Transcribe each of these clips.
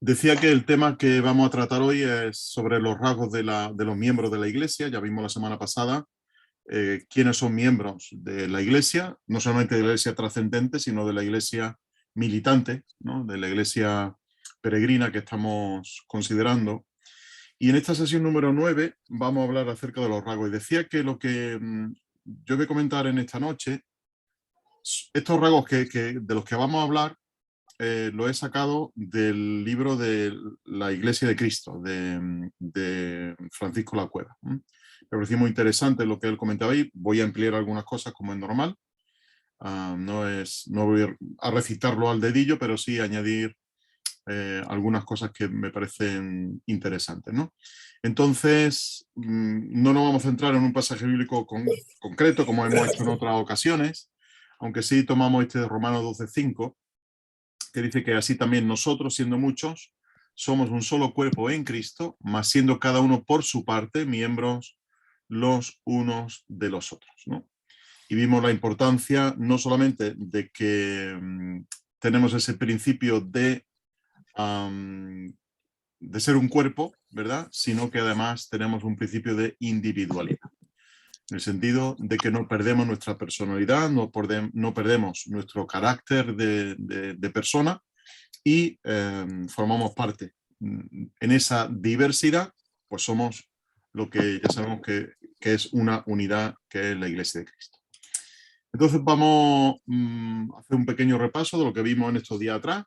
Decía que el tema que vamos a tratar hoy es sobre los rasgos de los miembros de la Iglesia. Ya vimos la semana pasada quiénes son miembros de la Iglesia, no solamente de la Iglesia trascendente, sino de la Iglesia militante, ¿no? De la Iglesia peregrina que estamos considerando. Y en esta sesión número 9 vamos a hablar acerca de los rasgos. Y decía que lo que yo voy a comentar en esta noche, estos rasgos de los que vamos a hablar, lo he sacado del libro de La Iglesia de Cristo, de Francisco La Cueva. Me pareció muy interesante lo que él comentaba ahí. Voy a ampliar algunas cosas como es normal. No voy a recitarlo al dedillo, pero sí añadir algunas cosas que me parecen interesantes, ¿no? Entonces, no nos vamos a centrar en un pasaje bíblico concreto, como hemos hecho en otras ocasiones, aunque sí tomamos este de Romanos 12:5, que dice que así también nosotros, siendo muchos, somos un solo cuerpo en Cristo, mas siendo cada uno por su parte miembros los unos de los otros, ¿no? Y vimos la importancia no solamente de que tenemos ese principio de ser un cuerpo, ¿verdad? Sino que además tenemos un principio de individualidad. En el sentido de que no perdemos nuestra personalidad, no perdemos nuestro carácter de persona y formamos parte. En esa diversidad, pues somos lo que ya sabemos que es una unidad, que es la Iglesia de Cristo. Entonces vamos a hacer un pequeño repaso de lo que vimos en estos días atrás,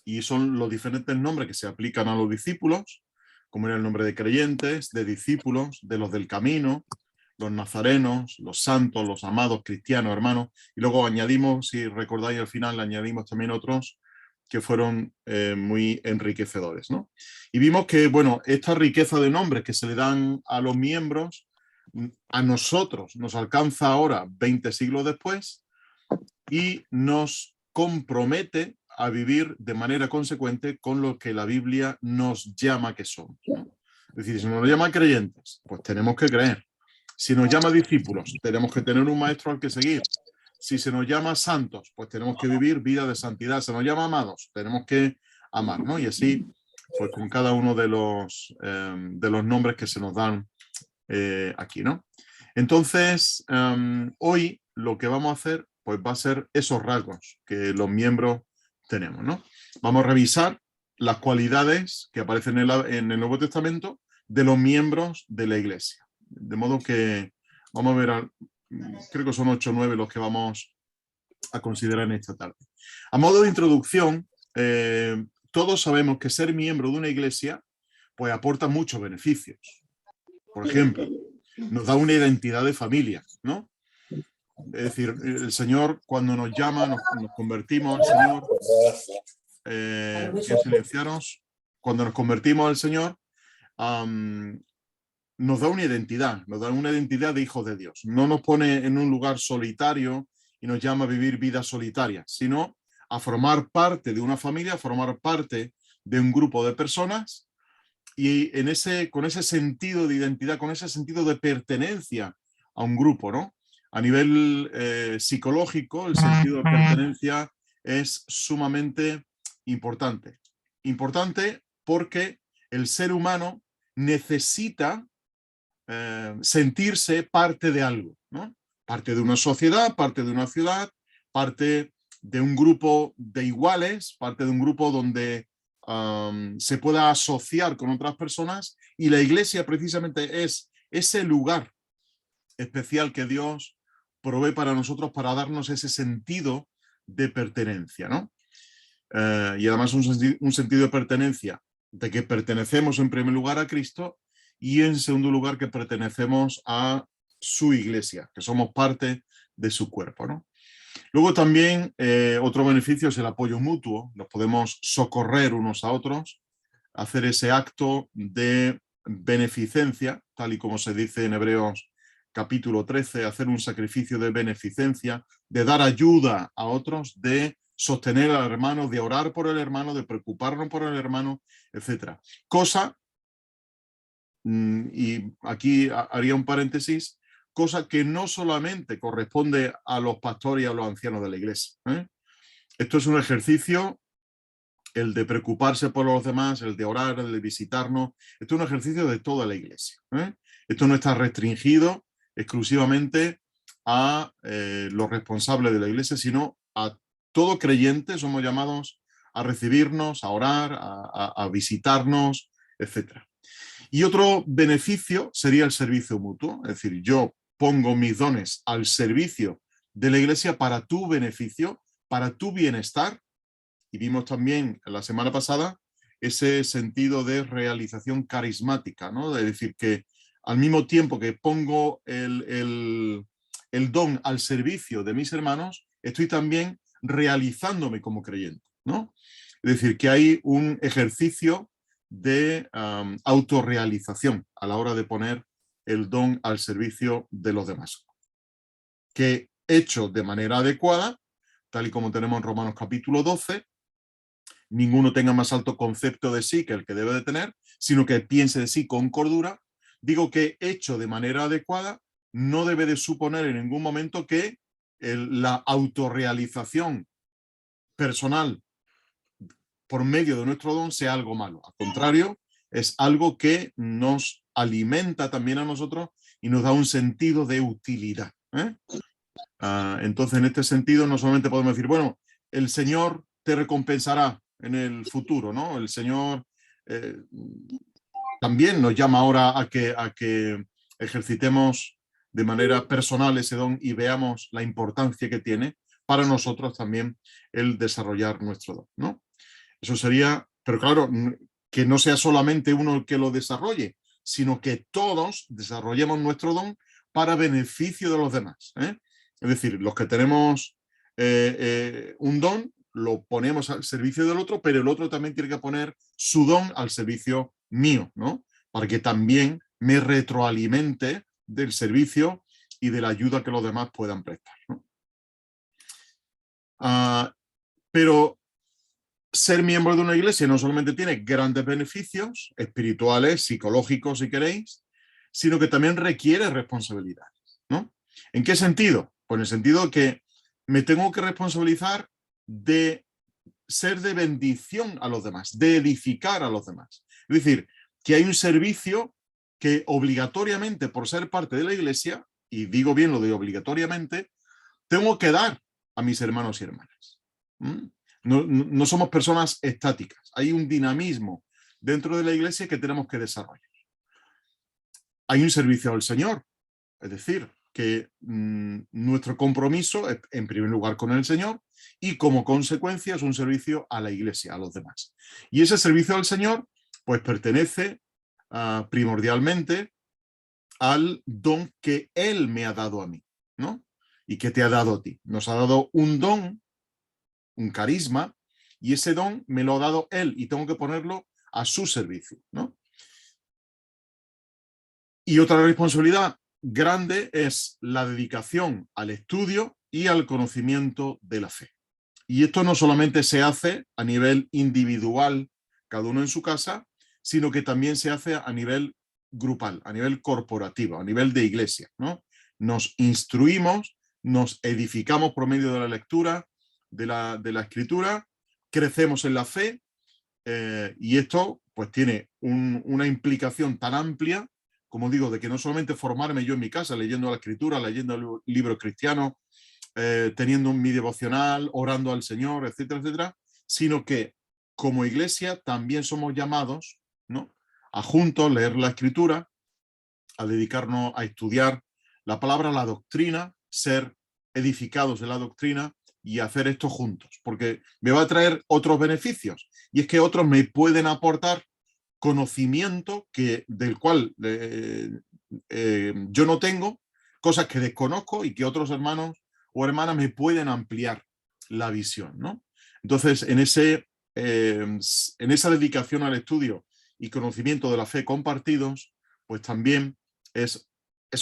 y son los diferentes nombres que se aplican a los discípulos, como era el nombre de creyentes, de discípulos, de los del camino, los nazarenos, los santos, los amados, cristianos, hermanos, y luego añadimos, si recordáis al final, añadimos también otros que fueron muy enriquecedores, ¿no? Y vimos que, bueno, esta riqueza de nombres que se le dan a los miembros, a nosotros nos alcanza ahora 20 siglos después y nos compromete a vivir de manera consecuente con lo que la Biblia nos llama que somos, ¿no? Es decir, si nos llama creyentes, pues tenemos que creer. Si nos llama discípulos, tenemos que tener un maestro al que seguir. Si se nos llama santos, pues tenemos que vivir vida de santidad. Se nos llama amados, tenemos que amar, ¿no? Y así, pues con cada uno de los nombres que se nos dan aquí, ¿no? Entonces, hoy lo que vamos a hacer, pues va a ser esos rasgos que los miembros tenemos, ¿no? Vamos a revisar las cualidades que aparecen en el Nuevo Testamento de los miembros de la Iglesia. De modo que vamos a ver, creo que son 8 o 9 los que vamos a considerar en esta tarde. A modo de introducción, todos sabemos que ser miembro de una iglesia pues aporta muchos beneficios. Por ejemplo, nos da una identidad de familia, ¿no? Es decir, el Señor, cuando nos llama, nos convertimos al Señor, silenciaros, cuando nos convertimos al Señor, nos da una identidad de hijos de Dios. No nos pone en un lugar solitario y nos llama a vivir vidas solitarias, sino a formar parte de una familia, a formar parte de un grupo de personas, y con ese sentido de identidad, con ese sentido de pertenencia a un grupo, ¿no? A nivel psicológico, el sentido de pertenencia es sumamente importante. Importante porque el ser humano necesita sentirse parte de algo, ¿no? Parte de una sociedad, parte de una ciudad, parte de un grupo de iguales, parte de un grupo donde se pueda asociar con otras personas, y la iglesia precisamente es ese lugar especial que Dios provee para nosotros para darnos ese sentido de pertenencia, ¿no? Y además un sentido de pertenencia de que pertenecemos en primer lugar a Cristo y en segundo lugar que pertenecemos a su iglesia, que somos parte de su cuerpo, ¿no? Luego también otro beneficio es el apoyo mutuo. Nos podemos socorrer unos a otros, hacer ese acto de beneficencia, tal y como se dice en Hebreos capítulo 13, hacer un sacrificio de beneficencia, de dar ayuda a otros, de sostener al hermano, de orar por el hermano, de preocuparnos por el hermano, etc. Cosa, y aquí haría un paréntesis, cosa que no solamente corresponde a los pastores y a los ancianos de la iglesia, ¿eh? Esto es un ejercicio el de preocuparse por los demás, el de orar, el de visitarnos. Esto es un ejercicio de toda la iglesia, ¿eh? Esto no está restringido exclusivamente a los responsables de la iglesia, sino a todo creyente. Somos llamados a recibirnos, a orar, a visitarnos, etc. Y otro beneficio sería el servicio mutuo, es decir, yo pongo mis dones al servicio de la iglesia para tu beneficio, para tu bienestar. Y vimos también la semana pasada ese sentido de realización carismática, ¿no? Es decir, que al mismo tiempo que pongo el don al servicio de mis hermanos, estoy también realizándome como creyente, ¿no? Es decir, que hay un ejercicio de autorrealización a la hora de poner el don al servicio de los demás, que hecho de manera adecuada, tal y como tenemos en Romanos capítulo 12, ninguno tenga más alto concepto de sí que el que debe de tener, sino que piense de sí con cordura. Digo que hecho de manera adecuada no debe de suponer en ningún momento que la autorrealización personal por medio de nuestro don sea algo malo. Al contrario, es algo que nos alimenta también a nosotros y nos da un sentido de utilidad, ¿eh? Entonces, en este sentido, no solamente podemos decir, bueno, el Señor te recompensará en el futuro, ¿no? El Señor también nos llama ahora a que ejercitemos de manera personal ese don y veamos la importancia que tiene para nosotros también el desarrollar nuestro don, ¿no? Eso sería, pero claro, que no sea solamente uno el que lo desarrolle, sino que todos desarrollemos nuestro don para beneficio de los demás, ¿eh? Es decir, los que tenemos un don, lo ponemos al servicio del otro, pero el otro también tiene que poner su don al servicio mío, ¿no? Para que también me retroalimente del servicio y de la ayuda que los demás puedan prestar, ¿no? Pero ser miembro de una iglesia no solamente tiene grandes beneficios espirituales, psicológicos, si queréis, sino que también requiere responsabilidades, ¿no? ¿En qué sentido? Pues en el sentido que me tengo que responsabilizar de ser de bendición a los demás, de edificar a los demás. Es decir, que hay un servicio que obligatoriamente, por ser parte de la iglesia, y digo bien lo de obligatoriamente, tengo que dar a mis hermanos y hermanas. No somos personas estáticas. Hay un dinamismo dentro de la iglesia que tenemos que desarrollar. Hay un servicio al Señor, es decir, que nuestro compromiso es en primer lugar con el Señor y como consecuencia es un servicio a la iglesia, a los demás. Y ese servicio al Señor pues pertenece primordialmente al don que Él me ha dado a mí, ¿no? Y que te ha dado a ti. Nos ha dado un don, un carisma, y ese don me lo ha dado Él y tengo que ponerlo a su servicio, ¿no? Y otra responsabilidad grande es la dedicación al estudio y al conocimiento de la fe. Y esto no solamente se hace a nivel individual, cada uno en su casa, sino que también se hace a nivel grupal, a nivel corporativo, a nivel de iglesia, ¿no? Nos instruimos, nos edificamos por medio de la lectura, de la escritura, crecemos en la fe, y esto pues tiene una implicación tan amplia, como digo, de que no solamente formarme yo en mi casa leyendo la escritura, leyendo libros cristianos, teniendo mi devocional, orando al Señor, etcétera, etcétera, sino que como iglesia también somos llamados, ¿no?, a juntos leer la escritura, a dedicarnos a estudiar la palabra, la doctrina, ser edificados en la doctrina y hacer esto juntos, porque me va a traer otros beneficios, y es que otros me pueden aportar conocimiento del cual yo no tengo, cosas que desconozco y que otros hermanos o hermanas me pueden ampliar la visión, ¿no? Entonces, en esa dedicación al estudio y conocimiento de la fe compartidos, pues también es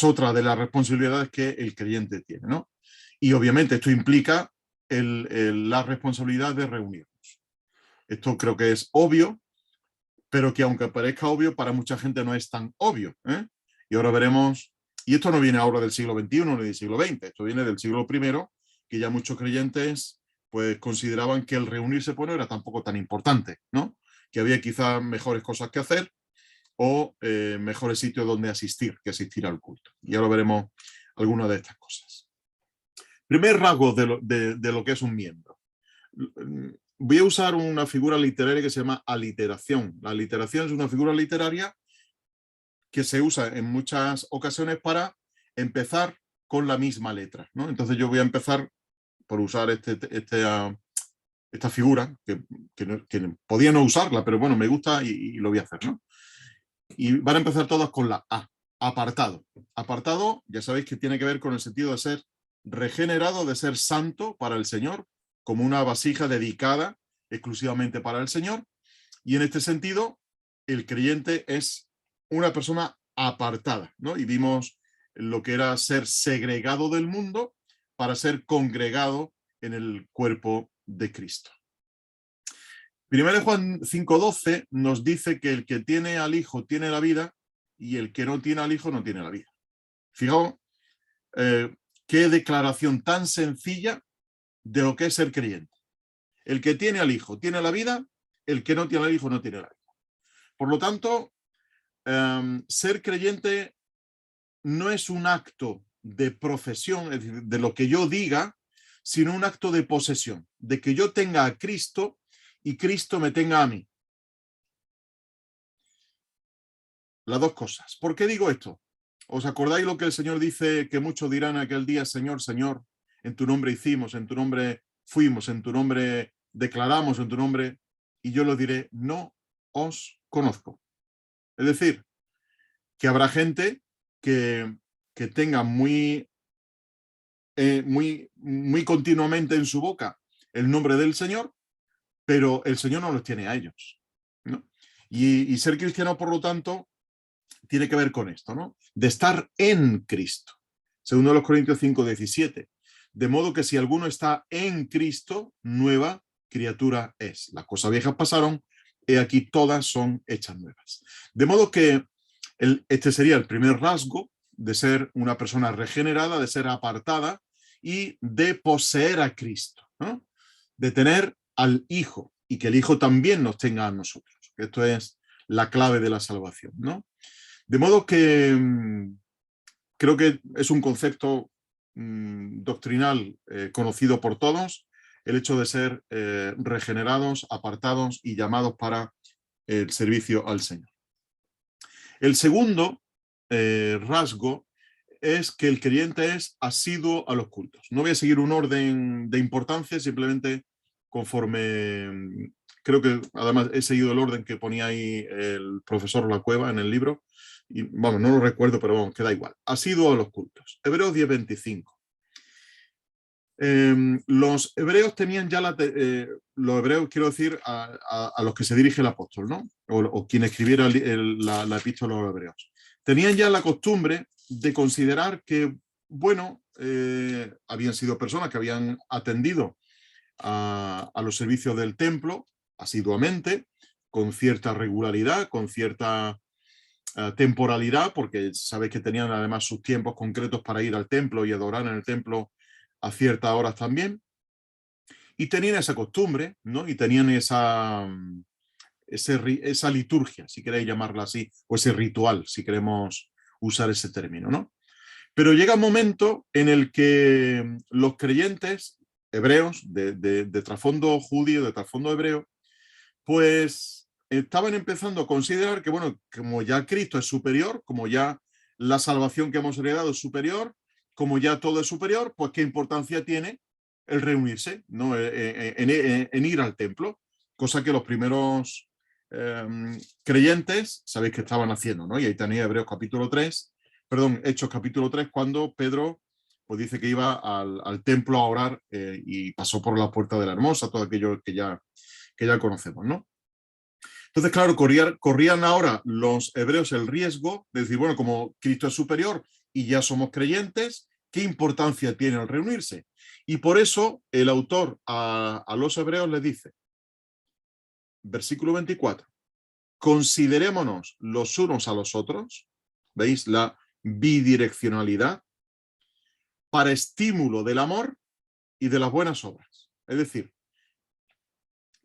otra de las responsabilidades que el creyente tiene, ¿no? Y obviamente esto implica la responsabilidad de reunirnos. Esto creo que es obvio, pero que aunque parezca obvio, para mucha gente no es tan obvio, ¿eh? Y ahora veremos, y esto no viene ahora del siglo XXI ni del siglo XX, esto viene del siglo I, que ya muchos creyentes pues consideraban que el reunirse pues no era tampoco tan importante, ¿no? Que había quizás mejores cosas que hacer o mejores sitios donde asistir que asistir al culto. Y ahora veremos algunas de estas cosas. Primer rasgo de lo que es un miembro. Voy a usar una figura literaria que se llama aliteración. La aliteración es una figura literaria que se usa en muchas ocasiones para empezar con la misma letra, ¿no? Entonces yo voy a empezar por usar esta figura, que podía no usarla, pero bueno, me gusta y lo voy a hacer, ¿no? Y van a empezar todas con la A, apartado. Apartado, ya sabéis que tiene que ver con el sentido de ser regenerado, de ser santo para el Señor, como una vasija dedicada exclusivamente para el Señor. Y en este sentido, el creyente es una persona apartada, ¿no? Y vimos lo que era ser segregado del mundo para ser congregado en el cuerpo de Cristo. 1 Juan 5:12 nos dice que el que tiene al Hijo tiene la vida y el que no tiene al Hijo no tiene la vida. Fijaos qué declaración tan sencilla de lo que es ser creyente. El que tiene al Hijo tiene la vida, el que no tiene al Hijo no tiene la vida. Por lo tanto, ser creyente no es un acto de profesión, es decir, de lo que yo diga, sino un acto de posesión, de que yo tenga a Cristo y Cristo me tenga a mí. Las dos cosas. ¿Por qué digo esto? ¿Os acordáis lo que el Señor dice, que muchos dirán aquel día, Señor, Señor, en tu nombre hicimos, en tu nombre fuimos, en tu nombre declaramos, en tu nombre, y yo lo diré, no os conozco? Es decir, que habrá gente que tenga muy continuamente en su boca el nombre del Señor, pero el Señor no los tiene a ellos, ¿no? Y ser cristiano, por lo tanto, tiene que ver con esto, ¿no? De estar en Cristo. Segundo los Corintios 5:17. De modo que si alguno está en Cristo, nueva criatura es. Las cosas viejas pasaron, y aquí todas son hechas nuevas. De modo que este sería el primer rasgo de ser una persona regenerada, de ser apartada y de poseer a Cristo, ¿no? De tener al Hijo y que el Hijo también nos tenga a nosotros. Esto es la clave de la salvación, ¿no? De modo que creo que es un concepto doctrinal conocido por todos, el hecho de ser regenerados, apartados y llamados para el servicio al Señor. El segundo rasgo es que el creyente es asiduo a los cultos. No voy a seguir un orden de importancia, simplemente conforme, creo que además he seguido el orden que ponía ahí el profesor La Cueva en el libro, y vamos, no lo recuerdo, pero vamos, queda igual. Asiduo a los cultos. Hebreos 10:25. Los hebreos tenían ya los hebreos, quiero decir, a los que se dirige el apóstol, ¿no? O quien escribiera la epístola a los hebreos. Tenían ya la costumbre de considerar que, bueno, habían sido personas que habían atendido a los servicios del templo asiduamente, con cierta regularidad, con cierta temporalidad, porque sabéis que tenían además sus tiempos concretos para ir al templo y adorar en el templo a ciertas horas también, y tenían esa costumbre, ¿no? Y tenían esa liturgia, si queréis llamarla así, o ese ritual, si queremos usar ese término, ¿no? Pero llega un momento en el que los creyentes hebreos, de trasfondo judío, de trasfondo hebreo, pues estaban empezando a considerar que, bueno, como ya Cristo es superior, como ya la salvación que hemos heredado es superior, como ya todo es superior, pues qué importancia tiene el reunirse, ¿no? En ir al templo, cosa que los primeros creyentes, sabéis que estaban haciendo, ¿no? Y ahí tenéis Hechos capítulo 3, cuando Pedro pues dice que iba al templo a orar y pasó por la puerta de la Hermosa, todo aquello que ya conocemos, ¿no? Entonces, claro, corrían ahora los hebreos el riesgo de decir, bueno, como Cristo es superior y ya somos creyentes, ¿qué importancia tiene el reunirse? Y por eso el autor a los hebreos les dice, versículo 24, considerémonos los unos a los otros, ¿veis la bidireccionalidad? Para estímulo del amor y de las buenas obras. Es decir,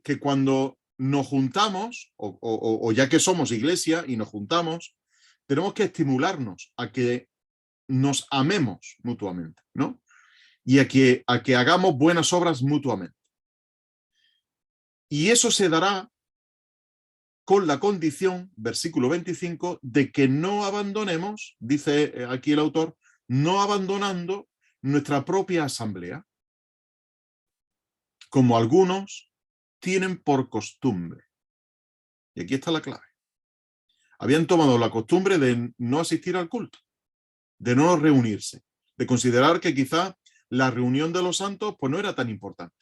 que cuando nos juntamos, o ya que somos iglesia y nos juntamos, tenemos que estimularnos a que nos amemos mutuamente, ¿no? Y a que hagamos buenas obras mutuamente. Y eso se dará con la condición, versículo 25, de que no abandonemos, dice aquí el autor, no abandonando nuestra propia asamblea, como algunos tienen por costumbre. Y aquí está la clave. Habían tomado la costumbre de no asistir al culto, de no reunirse, de considerar que quizá la reunión de los santos pues no era tan importante.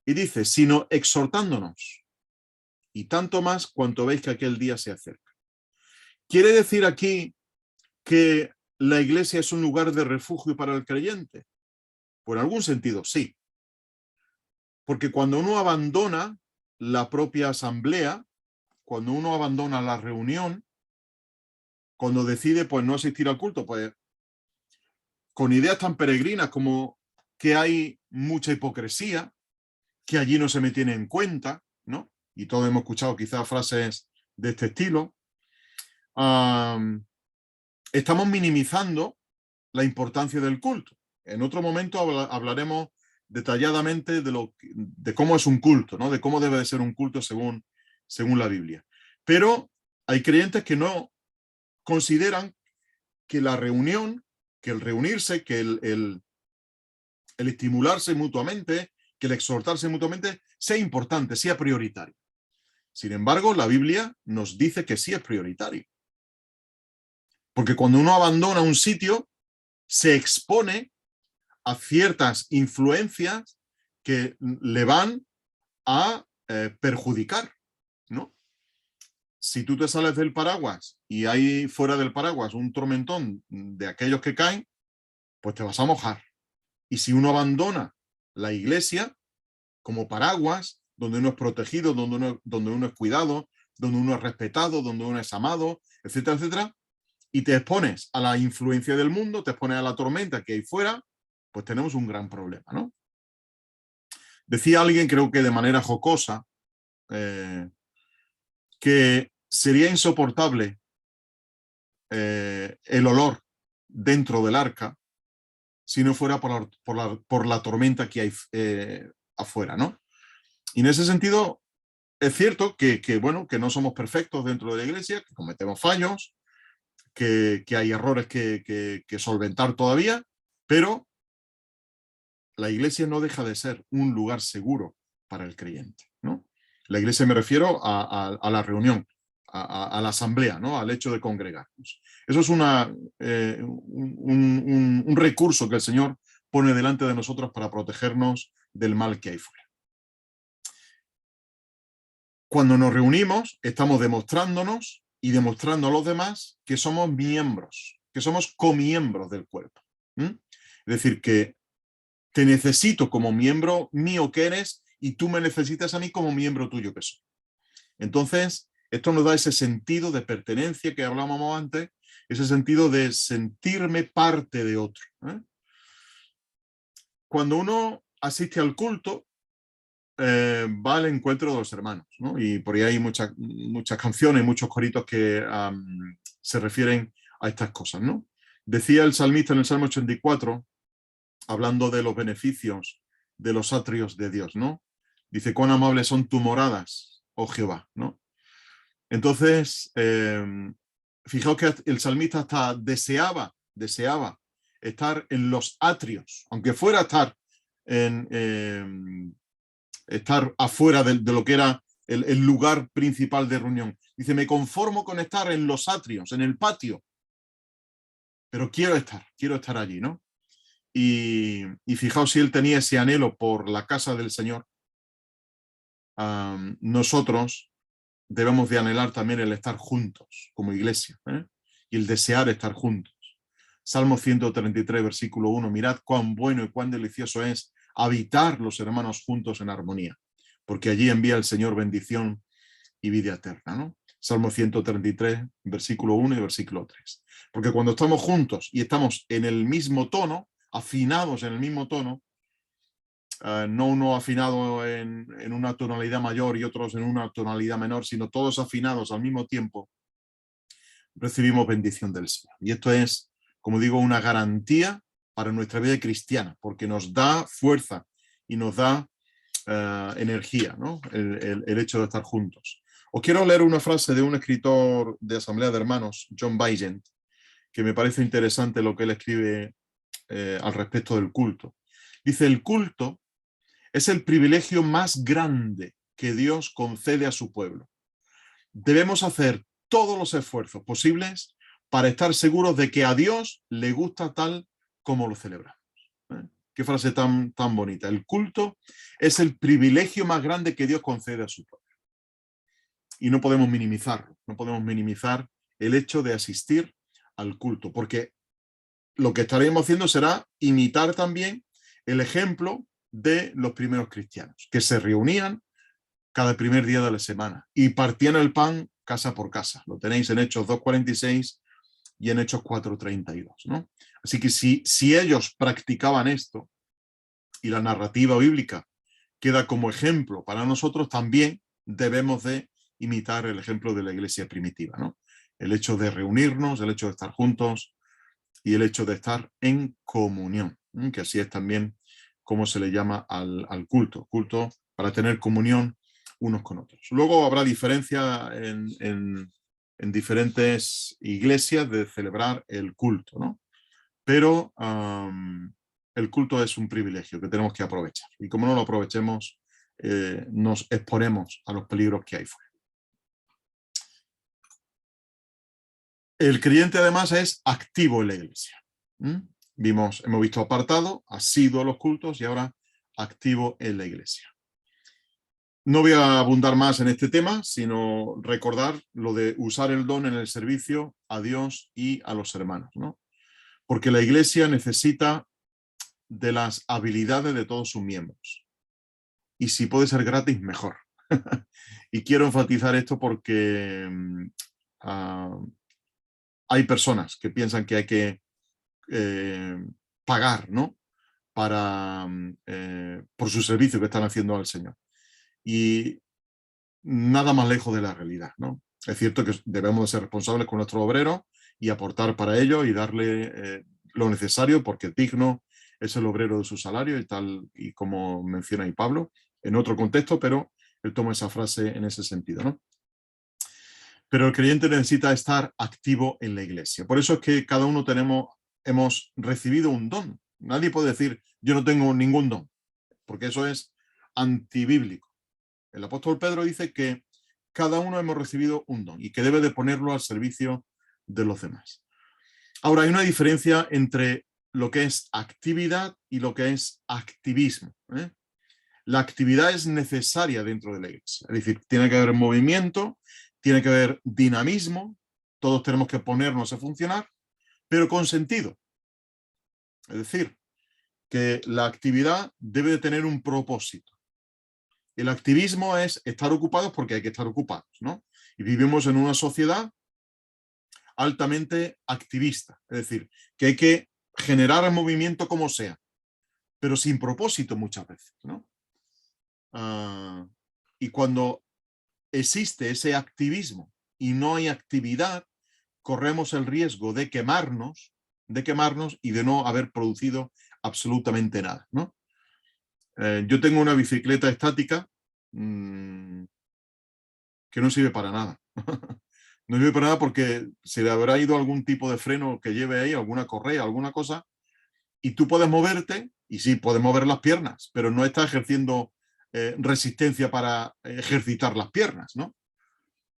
Y dice, sino exhortándonos, y tanto más cuanto veis que aquel día se acerca. ¿Quiere decir aquí que la iglesia es un lugar de refugio para el creyente? Pues en algún sentido, sí. Porque cuando uno abandona la propia asamblea, cuando uno abandona la reunión, cuando decide pues no asistir al culto, pues con ideas tan peregrinas como que hay mucha hipocresía, que allí no se me tiene en cuenta, ¿no? Y todos hemos escuchado quizás frases de este estilo. Estamos minimizando la importancia del culto. En otro momento hablaremos detalladamente de cómo es un culto, ¿no? De cómo debe de ser un culto según la Biblia. Pero hay creyentes que no consideran que la reunión, que el reunirse, que el estimularse mutuamente, que el exhortarse mutuamente sea importante, sea prioritario. Sin embargo, la Biblia nos dice que sí es prioritario. Porque cuando uno abandona un sitio, se expone a ciertas influencias que le van a perjudicar, ¿no? Si tú te sales del paraguas y hay fuera del paraguas un tormentón de aquellos que caen, pues te vas a mojar. Y si uno abandona la iglesia como paraguas, donde uno es protegido, donde uno es cuidado, donde uno es respetado, donde uno es amado, etcétera, etcétera, y te expones a la influencia del mundo, te expones a la tormenta que hay fuera, pues tenemos un gran problema, ¿no? Decía alguien, creo que de manera jocosa, que sería insoportable el olor dentro del arca si no fuera por la tormenta que hay afuera, ¿no? Y en ese sentido, es cierto que no somos perfectos dentro de la iglesia, que cometemos fallos, que hay errores que solventar todavía, pero la iglesia no deja de ser un lugar seguro para el creyente, ¿no? La iglesia me refiero a la reunión, a la asamblea, ¿no? Al hecho de congregarnos. Eso es un recurso que el Señor pone delante de nosotros para protegernos del mal que hay fuera. Cuando nos reunimos, estamos demostrándonos y demostrando a los demás que somos miembros, que somos comiembros del cuerpo. Es decir, que te necesito como miembro mío que eres y tú me necesitas a mí como miembro tuyo que soy. Entonces, esto nos da ese sentido de pertenencia que hablábamos antes, ese sentido de sentirme parte de otro. Cuando uno asiste al culto, va al encuentro de los hermanos, ¿no? Y por ahí hay muchas canciones, muchos coritos que se refieren a estas cosas, ¿no? Decía el salmista en el Salmo 84, hablando de los beneficios de los atrios de Dios, ¿no? Dice, cuán amables son tus moradas, oh Jehová, ¿no? Entonces, fijaos que el salmista hasta deseaba estar en los atrios, aunque fuera estar estar afuera de lo que era el lugar principal de reunión. Dice, me conformo con estar en los atrios, en el patio, pero quiero estar allí, ¿no? Y fijaos si él tenía ese anhelo por la casa del Señor. Nosotros debemos de anhelar también el estar juntos como iglesia, y el desear estar juntos. Salmo 133, versículo 1, mirad cuán bueno y cuán delicioso es habitar los hermanos juntos en armonía, porque allí envía el Señor bendición y vida eterna, ¿no? Salmo 133, versículo 1 y versículo 3. Porque cuando estamos juntos y estamos en el mismo tono, afinados en el mismo tono, no uno afinado en una tonalidad mayor y otros en una tonalidad menor, sino todos afinados al mismo tiempo, recibimos bendición del Señor. Y esto es, como digo, una garantía para nuestra vida cristiana, porque nos da fuerza y nos da energía, ¿no? El hecho de estar juntos. Os quiero leer una frase de un escritor de Asamblea de Hermanos, John Vigent, que me parece interesante lo que él escribe al respecto del culto. Dice, el culto es el privilegio más grande que Dios concede a su pueblo. Debemos hacer todos los esfuerzos posibles para estar seguros de que a Dios le gusta tal como lo celebramos. Qué frase tan bonita. El culto es el privilegio más grande que Dios concede a su pueblo. Y no podemos minimizarlo, no podemos minimizar el hecho de asistir al culto, porque lo que estaremos haciendo será imitar también el ejemplo de los primeros cristianos, que se reunían cada primer día de la semana y partían el pan casa por casa. Lo tenéis en Hechos 2:46 y en Hechos 4:32, ¿no? Así que si ellos practicaban esto y la narrativa bíblica queda como ejemplo para nosotros, también debemos de imitar el ejemplo de la iglesia primitiva, ¿no? El hecho de reunirnos, el hecho de estar juntos y el hecho de estar en comunión, que así es también como se le llama al culto para tener comunión unos con otros. Luego habrá diferencia en diferentes iglesias de celebrar el culto, ¿no? Pero el culto es un privilegio que tenemos que aprovechar. Y como no lo aprovechemos, nos exponemos a los peligros que hay fuera. El creyente además es activo en la iglesia. Hemos visto apartado, asiduo a los cultos y ahora activo en la iglesia. No voy a abundar más en este tema, sino recordar lo de usar el don en el servicio a Dios y a los hermanos, ¿no? Porque la iglesia necesita de las habilidades de todos sus miembros. Y si puede ser gratis, mejor. Y quiero enfatizar esto porque hay personas que piensan que hay que pagar, ¿no? Por su servicio que están haciendo al Señor. Y nada más lejos de la realidad, ¿no? Es cierto que debemos de ser responsables con nuestros obreros y aportar para ello y darle lo necesario, porque digno es el obrero de su salario, y tal y como menciona ahí Pablo, en otro contexto, pero él toma esa frase en ese sentido, ¿no? Pero el creyente necesita estar activo en la iglesia. Por eso es que cada uno hemos recibido un don. Nadie puede decir, yo no tengo ningún don, porque eso es antibíblico. El apóstol Pedro dice que cada uno hemos recibido un don y que debe de ponerlo al servicio de los demás. Ahora, hay una diferencia entre lo que es actividad y lo que es activismo. La actividad es necesaria dentro de la iglesia. Es decir, tiene que haber movimiento, tiene que haber dinamismo, todos tenemos que ponernos a funcionar, pero con sentido. Es decir, que la actividad debe de tener un propósito. El activismo es estar ocupados porque hay que estar ocupados, ¿no? Y vivimos en una sociedad altamente activista, es decir, que hay que generar el movimiento como sea, pero sin propósito muchas veces, ¿no? Y cuando existe ese activismo y no hay actividad, corremos el riesgo de quemarnos y de no haber producido absolutamente nada, ¿no? Yo tengo una bicicleta estática que no sirve para nada. No sirve para nada porque se le habrá ido algún tipo de freno que lleve ahí, alguna correa, alguna cosa, y tú puedes moverte, y sí, puedes mover las piernas, pero no estás ejerciendo resistencia para ejercitar las piernas, ¿no?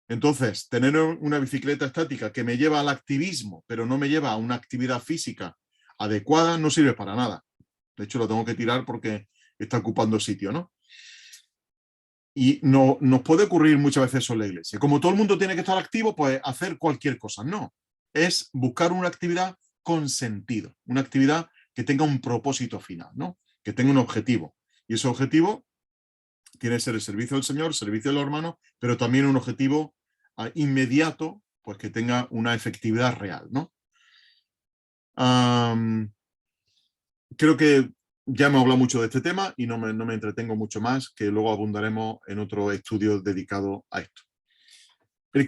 Entonces, tener una bicicleta estática que me lleva al activismo, pero no me lleva a una actividad física adecuada, no sirve para nada. De hecho, lo tengo que tirar porque está ocupando sitio, ¿no? Y no, nos puede ocurrir muchas veces eso en la iglesia. Como todo el mundo tiene que estar activo, pues hacer cualquier cosa. No, es buscar una actividad con sentido, una actividad que tenga un propósito final, ¿no? Que tenga un objetivo. Y ese objetivo tiene que ser el servicio del Señor, el servicio de los hermanos, pero también un objetivo inmediato, pues que tenga una efectividad real, ¿no? Creo que ya hemos hablado mucho de este tema y no me entretengo mucho más, que luego abundaremos en otro estudio dedicado a esto. El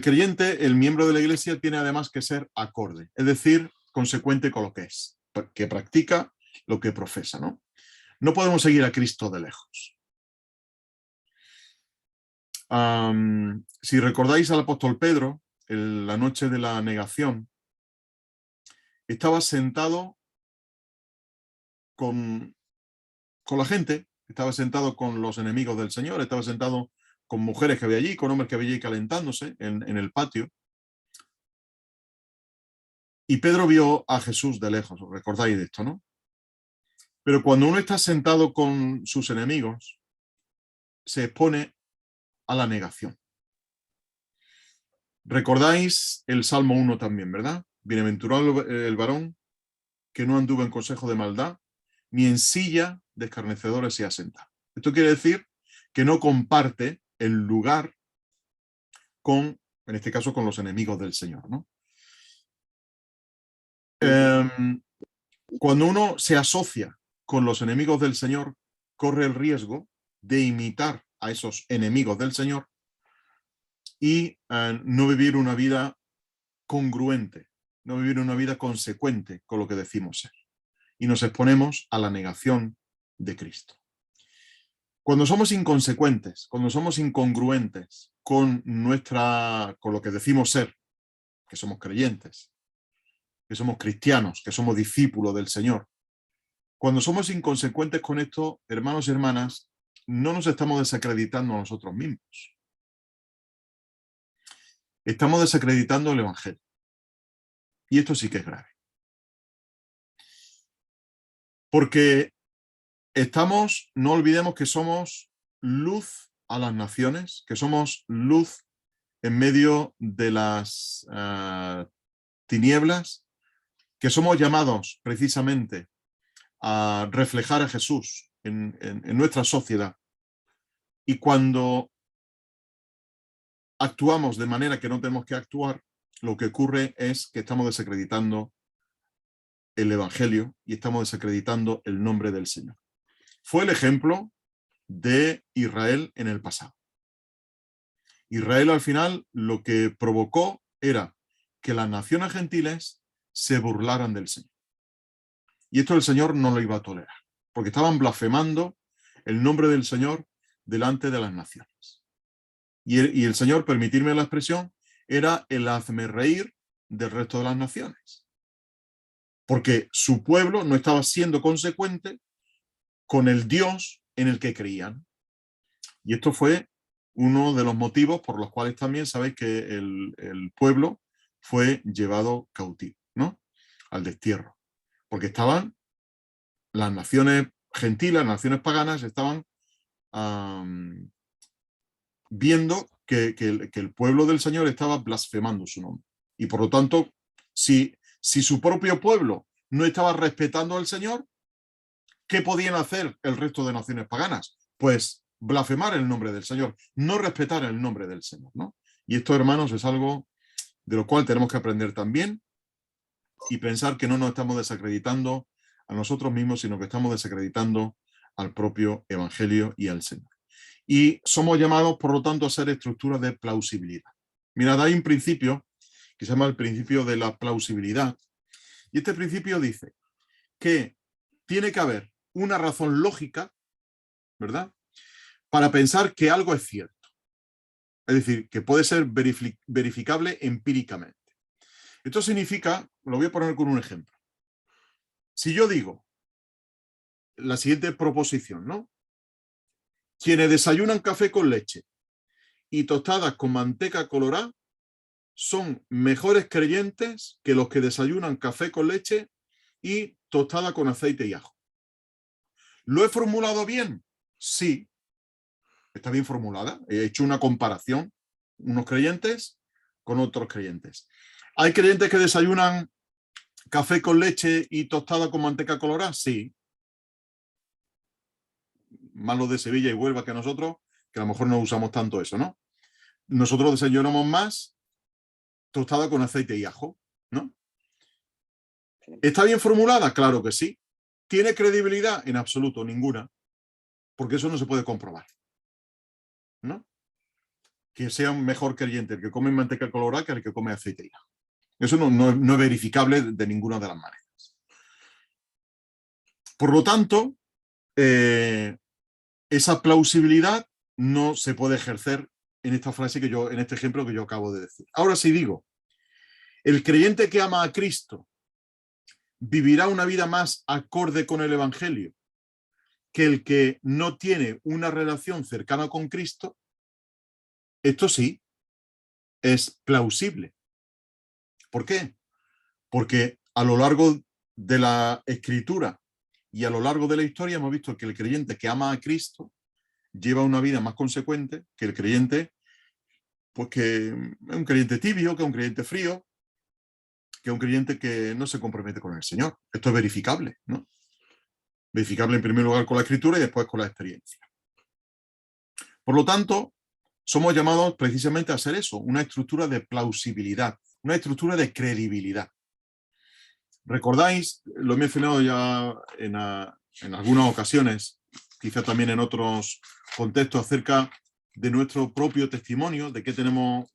creyente, el miembro de la iglesia, tiene además que ser acorde, es decir, consecuente con lo que es, que practica lo que profesa, ¿no? No podemos seguir a Cristo de lejos. Si recordáis al apóstol Pedro, la noche de la negación, estaba sentado con la gente, estaba sentado con los enemigos del Señor, estaba sentado con mujeres que había allí, con hombres que había allí calentándose en el patio. Y Pedro vio a Jesús de lejos, ¿os recordáis de esto, no? Pero cuando uno está sentado con sus enemigos, se expone a la negación. Recordáis el Salmo 1 también, ¿verdad? Bienaventurado el varón que no anduvo en consejo de maldad, ni en silla de escarnecedores se asenta. Esto quiere decir que no comparte el lugar con, en este caso, con los enemigos del Señor, ¿no? Cuando uno se asocia con los enemigos del Señor, corre el riesgo de imitar a esos enemigos del Señor y no vivir una vida congruente, no vivir una vida consecuente con lo que decimos ser. Y nos exponemos a la negación de Cristo. Cuando somos inconsecuentes, cuando somos incongruentes con lo que decimos ser, que somos creyentes, que somos cristianos, que somos discípulos del Señor, cuando somos inconsecuentes con esto, hermanos y hermanas, no nos estamos desacreditando a nosotros mismos. Estamos desacreditando el Evangelio. Y esto sí que es grave. Porque no olvidemos que somos luz a las naciones, que somos luz en medio de las tinieblas, que somos llamados precisamente a reflejar a Jesús en nuestra sociedad. Y cuando actuamos de manera que no tenemos que actuar, lo que ocurre es que estamos desacreditando el Evangelio y estamos desacreditando el nombre del Señor. Fue el ejemplo de Israel en el pasado. Israel al final lo que provocó era que las naciones gentiles se burlaran del Señor. Y esto el Señor no lo iba a tolerar, porque estaban blasfemando el nombre del Señor delante de las naciones. Y el Señor, permitirme la expresión, era el hazmerreír del resto de las naciones. Porque su pueblo no estaba siendo consecuente con el Dios en el que creían. Y esto fue uno de los motivos por los cuales también sabéis que el pueblo fue llevado cautivo, ¿no? Al destierro. Porque estaban las naciones gentiles, las naciones paganas, estaban viendo que el pueblo del Señor estaba blasfemando su nombre. Y por lo tanto, si su propio pueblo no estaba respetando al Señor, ¿qué podían hacer el resto de naciones paganas? Pues blasfemar el nombre del Señor, no respetar el nombre del Señor, ¿no? Y esto, hermanos, es algo de lo cual tenemos que aprender también y pensar que no nos estamos desacreditando a nosotros mismos, sino que estamos desacreditando al propio Evangelio y al Señor. Y somos llamados, por lo tanto, a ser estructuras de plausibilidad. Mirad, hay un principio que se llama el principio de la plausibilidad. Y este principio dice que tiene que haber una razón lógica, ¿verdad?, para pensar que algo es cierto. Es decir, que puede ser verificable empíricamente. Esto significa, lo voy a poner con un ejemplo. Si yo digo la siguiente proposición, ¿no? Quienes desayunan café con leche y tostadas con manteca colorada son mejores creyentes que los que desayunan café con leche y tostada con aceite y ajo. ¿Lo he formulado bien? Sí. Está bien formulada. He hecho una comparación, unos creyentes con otros creyentes. ¿Hay creyentes que desayunan café con leche y tostada con manteca colorada? Sí. Más los de Sevilla y Huelva que nosotros, que a lo mejor no usamos tanto eso, ¿no? Nosotros desayunamos más tostada con aceite y ajo, ¿no? ¿Está bien formulada? Claro que sí. ¿Tiene credibilidad? En absoluto, ninguna, porque eso no se puede comprobar, ¿no? Que sea un mejor creyente el que come manteca colorada que el que come aceite. Eso no es verificable de ninguna de las maneras. Por lo tanto, esa plausibilidad no se puede ejercer en esta frase en este ejemplo que yo acabo de decir. Ahora sí digo, el creyente que ama a Cristo vivirá una vida más acorde con el Evangelio que el que no tiene una relación cercana con Cristo. Esto sí es plausible. ¿Por qué? Porque a lo largo de la Escritura y a lo largo de la historia hemos visto que el creyente que ama a Cristo lleva una vida más consecuente que el creyente, pues que es un creyente tibio, que es un creyente frío, que es un creyente que no se compromete con el Señor. Esto es verificable, ¿no? Verificable en primer lugar con la Escritura y después con la experiencia. Por lo tanto, somos llamados precisamente a hacer eso, una estructura de plausibilidad, una estructura de credibilidad. ¿Recordáis? Lo he mencionado ya en algunas ocasiones, quizá también en otros contextos, acerca de nuestro propio testimonio, de que tenemos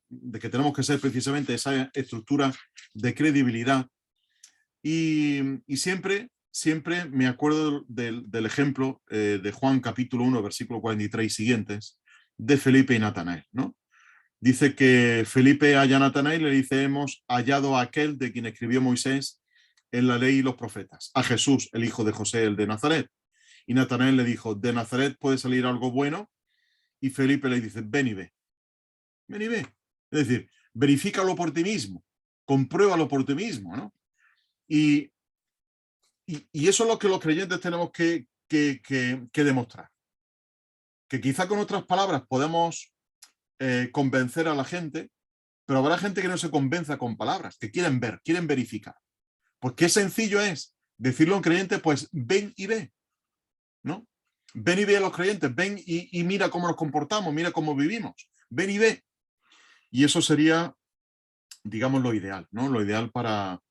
que ser precisamente esa estructura de credibilidad. Y siempre me acuerdo del ejemplo de Juan capítulo 1, versículo 43 y siguientes, de Felipe y Natanael, ¿no? Dice que Felipe halla a Natanael y le dice: hemos hallado a aquel de quien escribió Moisés en la ley y los profetas, a Jesús, el hijo de José, el de Nazaret. Y Natanael le dijo: ¿de Nazaret puede salir algo bueno? Y Felipe le dice: ven y ve. Ven y ve. Es decir, verifícalo por ti mismo, compruébalo por ti mismo, ¿no? Y eso es lo que los creyentes tenemos que demostrar. Que quizá con otras palabras podemos convencer a la gente, pero habrá gente que no se convenza con palabras, que quieren ver, quieren verificar. Pues qué sencillo es decirle a un creyente: pues ven y ve, ¿no? Ven y ve a los creyentes, ven y mira cómo nos comportamos, mira cómo vivimos, ven y ve. Y eso sería, digamos, lo ideal, ¿no? Lo ideal para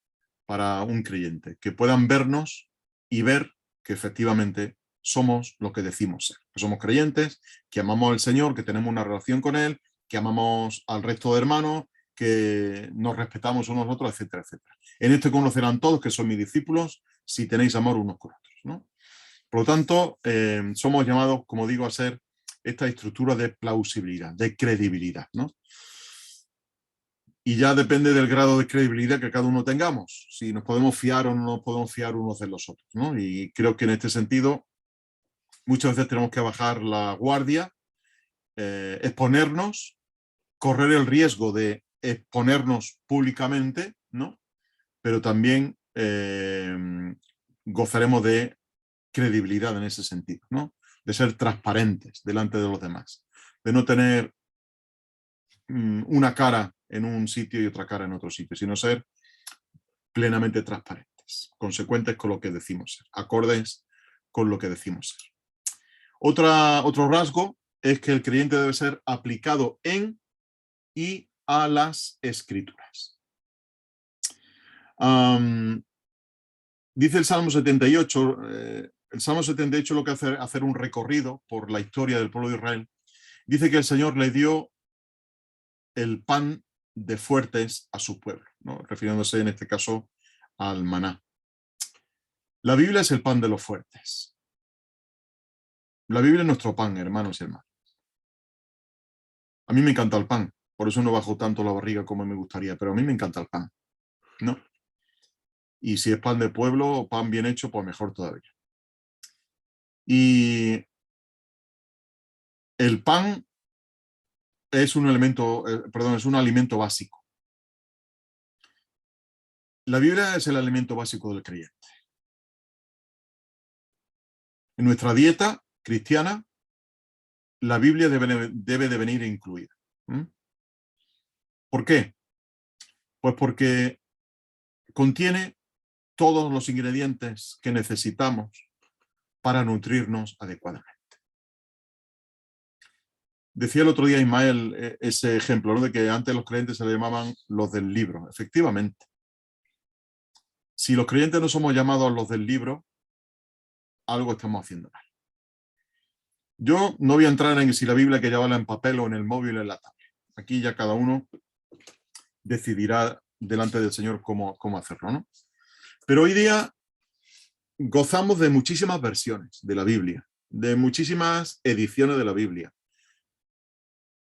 un creyente, que puedan vernos y ver que efectivamente somos lo que decimos ser, que somos creyentes, que amamos al Señor, que tenemos una relación con Él, que amamos al resto de hermanos, que nos respetamos unos a otros, etcétera, etcétera. En esto conocerán todos que son mis discípulos, si tenéis amor unos con otros, ¿no? Por lo tanto, somos llamados, como digo, a ser esta estructura de plausibilidad, de credibilidad, ¿no? Y ya depende del grado de credibilidad que cada uno tengamos, si nos podemos fiar o no nos podemos fiar unos de los otros, ¿no? Y creo que en este sentido muchas veces tenemos que bajar la guardia, exponernos, correr el riesgo de exponernos públicamente, ¿no? Pero también gozaremos de credibilidad en ese sentido, ¿no? De ser transparentes delante de los demás, de no tener una cara en un sitio y otra cara en otro sitio, sino ser plenamente transparentes, consecuentes con lo que decimos ser, acordes con lo que decimos ser. Otro rasgo es que el creyente debe ser aplicado en y a las Escrituras. Dice el Salmo 78, el Salmo 78 lo que hace es hacer un recorrido por la historia del pueblo de Israel. Dice que el Señor le dio el pan de fuertes a su pueblo, ¿no? Refiriéndose en este caso al maná. La Biblia es el pan de los fuertes. La Biblia es nuestro pan, hermanos y hermanas. A mí me encanta el pan, por eso no bajo tanto la barriga como me gustaría, pero a mí me encanta el pan, ¿no? Y si es pan de pueblo o pan bien hecho, pues mejor todavía. Y el pan es un elemento, es un alimento básico. La Biblia es el alimento básico del creyente. En nuestra dieta cristiana, la Biblia debe de venir incluida. ¿Por qué? Pues porque contiene todos los ingredientes que necesitamos para nutrirnos adecuadamente. Decía el otro día Ismael ese ejemplo, ¿no? De que antes los creyentes se le llamaban los del libro. Efectivamente. Si los creyentes no somos llamados los del libro, algo estamos haciendo mal. Yo no voy a entrar en si la Biblia hay que llevarla en papel o en el móvil o en la tablet. Aquí ya cada uno decidirá delante del Señor cómo hacerlo, ¿no? Pero hoy día gozamos de muchísimas versiones de la Biblia, de muchísimas ediciones de la Biblia.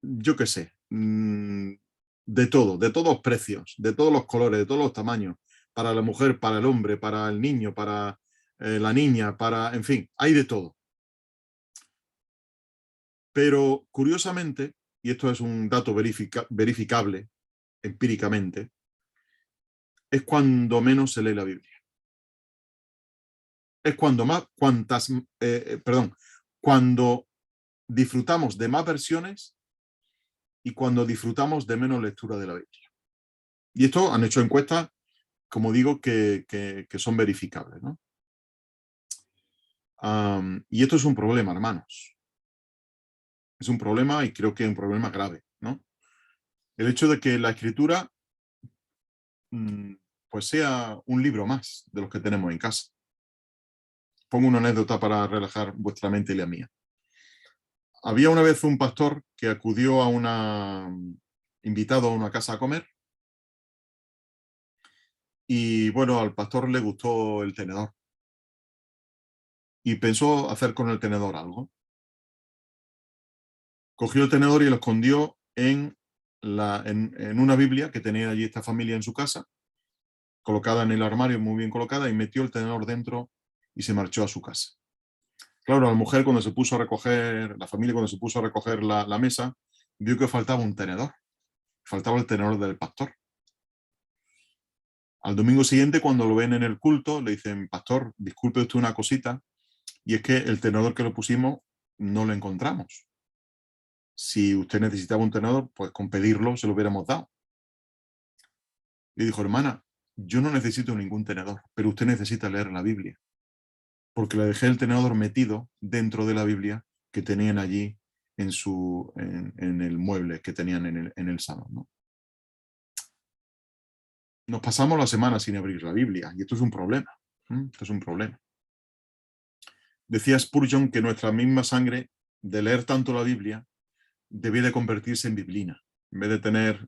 Yo qué sé, de todo, de todos precios, de todos los colores, de todos los tamaños, para la mujer, para el hombre, para el niño, para la niña, en fin, hay de todo. Pero curiosamente, y esto es un dato verificable empíricamente, es cuando menos se lee la Biblia. Es cuando disfrutamos de más versiones y cuando disfrutamos de menos lectura de la Biblia. Y esto han hecho encuestas, como digo, que son verificables, ¿no? Y esto es un problema, hermanos. Es un problema y creo que es un problema grave, ¿no? El hecho de que la Escritura pues sea un libro más de los que tenemos en casa. Pongo una anécdota para relajar vuestra mente y la mía. Había una vez un pastor que acudió invitado a una casa a comer y bueno, al pastor le gustó el tenedor y pensó hacer con el tenedor algo. Cogió el tenedor y lo escondió en una Biblia que tenía allí esta familia en su casa, colocada en el armario, muy bien colocada, y metió el tenedor dentro y se marchó a su casa. Claro, la mujer cuando se puso a recoger, la familia cuando se puso a recoger la mesa, vio que faltaba un tenedor. Faltaba el tenedor del pastor. Al domingo siguiente, cuando lo ven en el culto, le dicen, pastor, disculpe usted una cosita, y es que el tenedor que lo pusimos no lo encontramos. Si usted necesitaba un tenedor, pues con pedirlo se lo hubiéramos dado. Le dijo, hermana, yo no necesito ningún tenedor, pero usted necesita leer la Biblia, porque le dejé el tenedor metido dentro de la Biblia que tenían allí en el mueble que tenían en el salón, ¿no? Nos pasamos la semana sin abrir la Biblia y esto es un problema. Esto es un problema. Decía Spurgeon que nuestra misma sangre, de leer tanto la Biblia, debía de convertirse en biblina. En vez de tener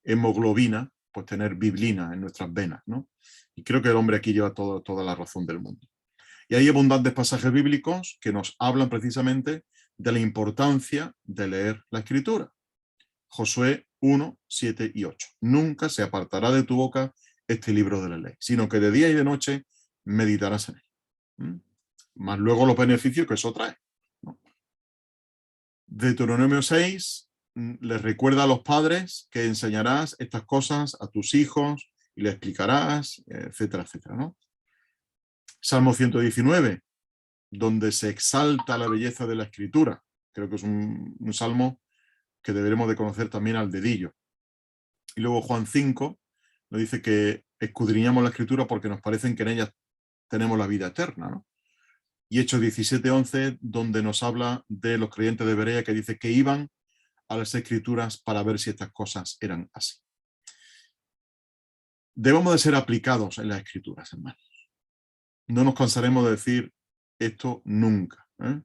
hemoglobina, pues tener biblina en nuestras venas, ¿no? Y creo que el hombre aquí lleva toda la razón del mundo. Y hay abundantes pasajes bíblicos que nos hablan precisamente de la importancia de leer la Escritura. Josué 1, 7 y 8. Nunca se apartará de tu boca este libro de la ley, sino que de día y de noche meditarás en él. Más luego los beneficios que eso trae, ¿no? Deuteronomio 6 les recuerda a los padres que enseñarás estas cosas a tus hijos y le explicarás, etcétera, etcétera, ¿no? Salmo 119, donde se exalta la belleza de la escritura. Creo que es un salmo que deberemos de conocer también al dedillo. Y luego Juan 5 nos dice que escudriñamos la escritura porque nos parecen que en ellas tenemos la vida eterna, ¿no? Y Hechos 17:11, donde nos habla de los creyentes de Berea, que dice que iban a las escrituras para ver si estas cosas eran así. Debemos de ser aplicados en las escrituras, hermanos. No nos cansaremos de decir esto nunca, ¿eh?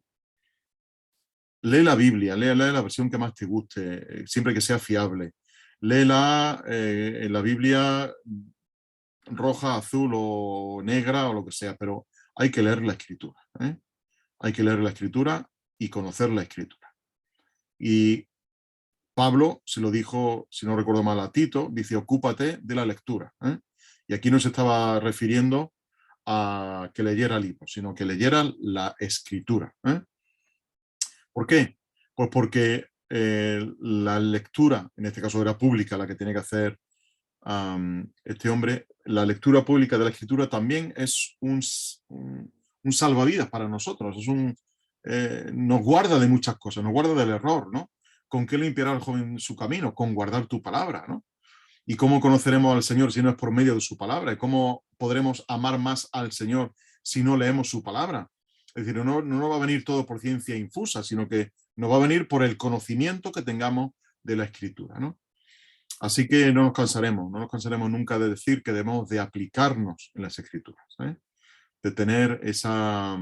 Lee la Biblia, lee la versión que más te guste, siempre que sea fiable. Léela en la Biblia roja, azul o negra o lo que sea, pero hay que leer la escritura, ¿eh? Hay que leer la escritura y conocer la escritura. Y Pablo se lo dijo, si no recuerdo mal, a Tito, dice, ocúpate de la lectura, ¿eh? Y aquí no se estaba refiriendo a que leyera libros, sino que leyera la escritura, ¿eh? ¿Por qué? Pues porque la lectura, en este caso era pública, la que tiene que hacer este hombre, la lectura pública de la escritura también es un salvavidas para nosotros, nos guarda de muchas cosas, nos guarda del error, ¿no? ¿Con qué limpiará el joven su camino? Con guardar tu palabra, ¿no? ¿Y cómo conoceremos al Señor si no es por medio de su palabra? ¿Y cómo podremos amar más al Señor si no leemos su palabra? Es decir, no nos va a venir todo por ciencia infusa, sino que nos va a venir por el conocimiento que tengamos de la Escritura, ¿no? Así que no nos cansaremos nunca de decir que debemos de aplicarnos en las Escrituras, ¿eh? de tener esa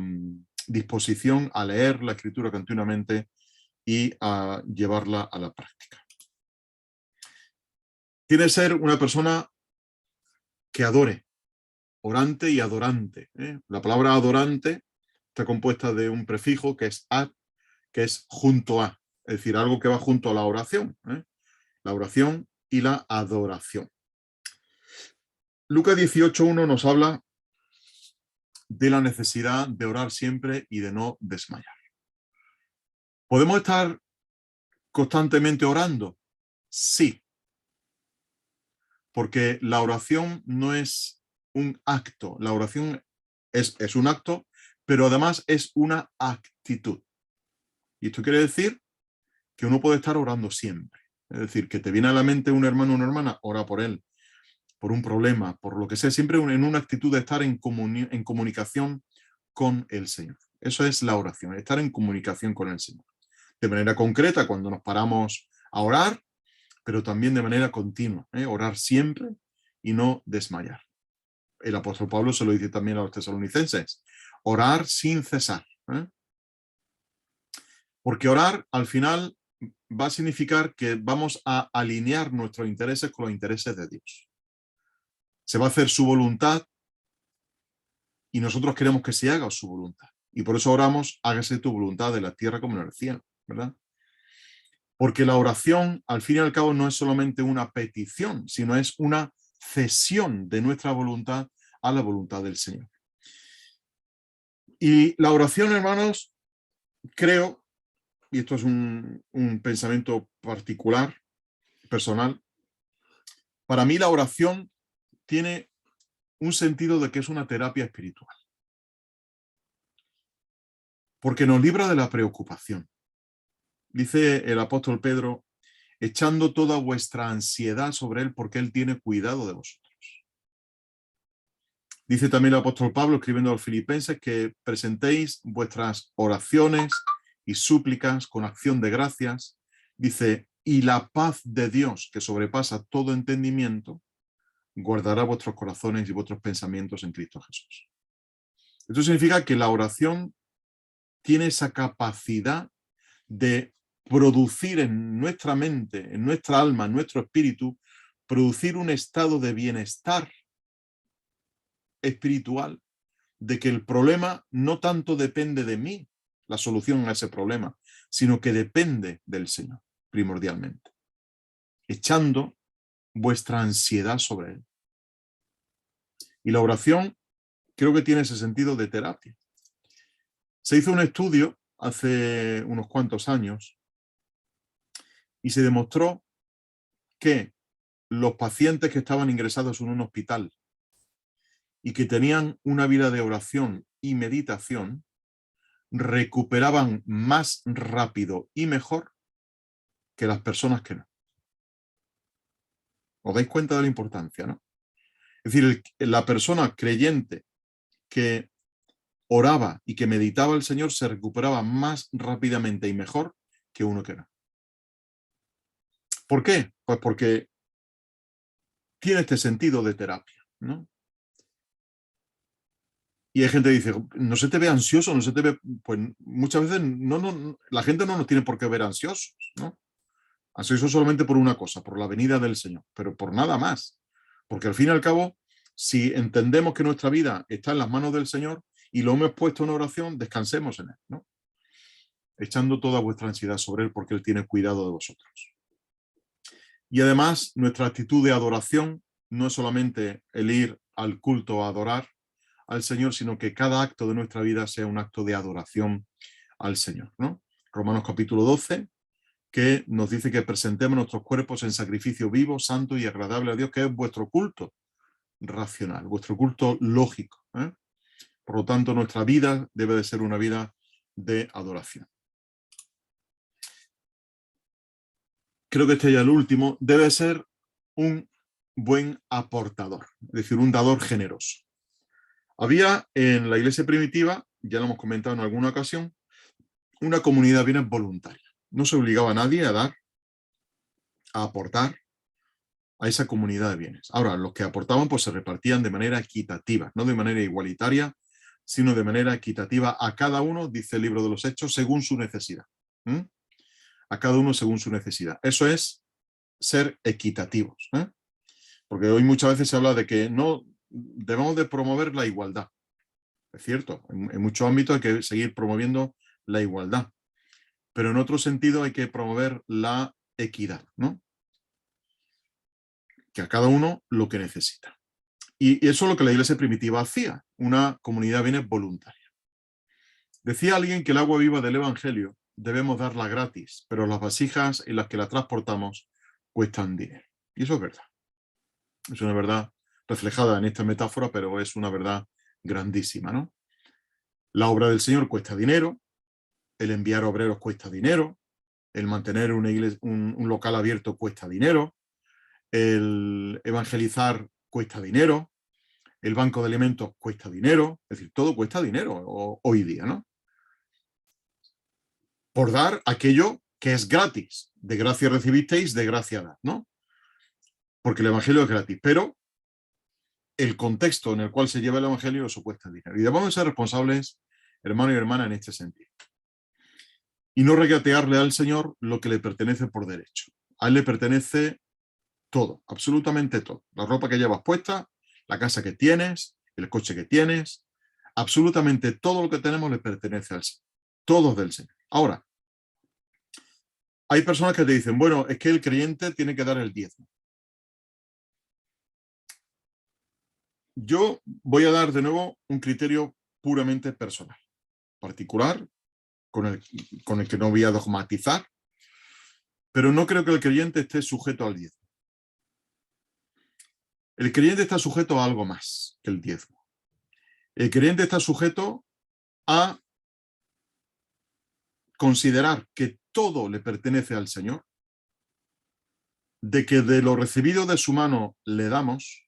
disposición a leer la Escritura continuamente y a llevarla a la práctica. Tiene que ser una persona que adore, orante y adorante. La palabra adorante está compuesta de un prefijo que es ad, que es junto a, es decir, algo que va junto a la oración. La oración y la adoración. Lucas 18:1 nos habla de la necesidad de orar siempre y de no desmayar. ¿Podemos estar constantemente orando? Sí, porque la oración no es un acto, la oración es un acto, pero además es una actitud. Y esto quiere decir que uno puede estar orando siempre. Es decir, que te viene a la mente un hermano o una hermana, ora por él, por un problema, por lo que sea, siempre en una actitud de estar en comunicación con el Señor. Eso es la oración, estar en comunicación con el Señor. De manera concreta, cuando nos paramos a orar, pero también de manera continua, orar siempre y no desmayar. El apóstol Pablo se lo dice también a los tesalonicenses, orar sin cesar. Porque orar al final va a significar que vamos a alinear nuestros intereses con los intereses de Dios. Se va a hacer su voluntad y nosotros queremos que se haga su voluntad. Y por eso oramos, hágase tu voluntad en la tierra como en el cielo, ¿verdad? Porque la oración, al fin y al cabo, no es solamente una petición, sino es una cesión de nuestra voluntad a la voluntad del Señor. Y la oración, hermanos, creo, y esto es un pensamiento particular, personal, para mí la oración tiene un sentido de que es una terapia espiritual. Porque nos libra de la preocupación. Dice el apóstol Pedro, echando toda vuestra ansiedad sobre él porque él tiene cuidado de vosotros. Dice también el apóstol Pablo, escribiendo a los filipenses, que presentéis vuestras oraciones y súplicas con acción de gracias. Dice, y la paz de Dios, que sobrepasa todo entendimiento, guardará vuestros corazones y vuestros pensamientos en Cristo Jesús. Esto significa que la oración tiene esa capacidad de producir en nuestra mente, en nuestra alma, en nuestro espíritu, producir un estado de bienestar espiritual, de que el problema no tanto depende de mí, la solución a ese problema, sino que depende del Señor, primordialmente. Echando vuestra ansiedad sobre Él. Y la oración creo que tiene ese sentido de terapia. Se hizo un estudio hace unos cuantos años y se demostró que los pacientes que estaban ingresados en un hospital y que tenían una vida de oración y meditación recuperaban más rápido y mejor que las personas que no. ¿Os dais cuenta de la importancia, no? Es decir, la persona creyente que oraba y que meditaba al Señor se recuperaba más rápidamente y mejor que uno que no. ¿Por qué? Pues porque tiene este sentido de terapia, ¿no? Y hay gente que dice, no se te ve ansioso, no se te ve... Pues muchas veces la gente no nos tiene por qué ver ansiosos, ¿no? Ansiosos solamente por una cosa, por la venida del Señor, pero por nada más. Porque al fin y al cabo, si entendemos que nuestra vida está en las manos del Señor y lo hemos puesto en oración, descansemos en Él, ¿no? Echando toda vuestra ansiedad sobre Él porque Él tiene cuidado de vosotros. Y además, nuestra actitud de adoración no es solamente el ir al culto a adorar al Señor, sino que cada acto de nuestra vida sea un acto de adoración al Señor, ¿no? Romanos capítulo 12, que nos dice que presentemos nuestros cuerpos en sacrificio vivo, santo y agradable a Dios, que es vuestro culto racional, vuestro culto lógico. Por lo tanto, nuestra vida debe de ser una vida de adoración. Creo que este ya el último, debe ser un buen aportador, es decir, un dador generoso. Había en la iglesia primitiva, ya lo hemos comentado en alguna ocasión, una comunidad de bienes voluntaria. No se obligaba a nadie a dar, a aportar a esa comunidad de bienes. Ahora, los que aportaban pues se repartían de manera equitativa, no de manera igualitaria, sino de manera equitativa a cada uno, dice el libro de los Hechos, según su necesidad. A cada uno según su necesidad. Eso es ser equitativos. Porque hoy muchas veces se habla de que no debemos de promover la igualdad. Es cierto, en muchos ámbitos hay que seguir promoviendo la igualdad, pero en otro sentido hay que promover la equidad, ¿no? Que a cada uno lo que necesita. Y eso es lo que la iglesia primitiva hacía, una comunidad de bienes voluntaria. Decía alguien que el agua viva del Evangelio debemos darla gratis, pero las vasijas en las que la transportamos cuestan dinero. Y eso es verdad. Es una verdad reflejada en esta metáfora, pero es una verdad grandísima, ¿no? La obra del Señor cuesta dinero, el enviar obreros cuesta dinero, el mantener una iglesia, un local abierto cuesta dinero, el evangelizar cuesta dinero, el banco de alimentos cuesta dinero, es decir, todo cuesta dinero hoy día, ¿no? Por dar aquello que es gratis. De gracia recibisteis, de gracia dad, ¿no? Porque el evangelio es gratis, pero el contexto en el cual se lleva el evangelio, eso cuesta dinero. Y debemos ser responsables, hermano y hermana, en este sentido. Y no regatearle al Señor lo que le pertenece por derecho. A Él le pertenece todo, absolutamente todo. La ropa que llevas puesta, la casa que tienes, el coche que tienes, absolutamente todo lo que tenemos le pertenece al Señor. Todo es del Señor. Ahora, hay personas que te dicen, bueno, es que el creyente tiene que dar el diezmo. Yo voy a dar de nuevo un criterio puramente personal, particular, con el que no voy a dogmatizar, pero no creo que el creyente esté sujeto al diezmo. El creyente está sujeto a algo más que el diezmo. El creyente está sujeto a considerar que todo le pertenece al Señor, de que de lo recibido de su mano le damos,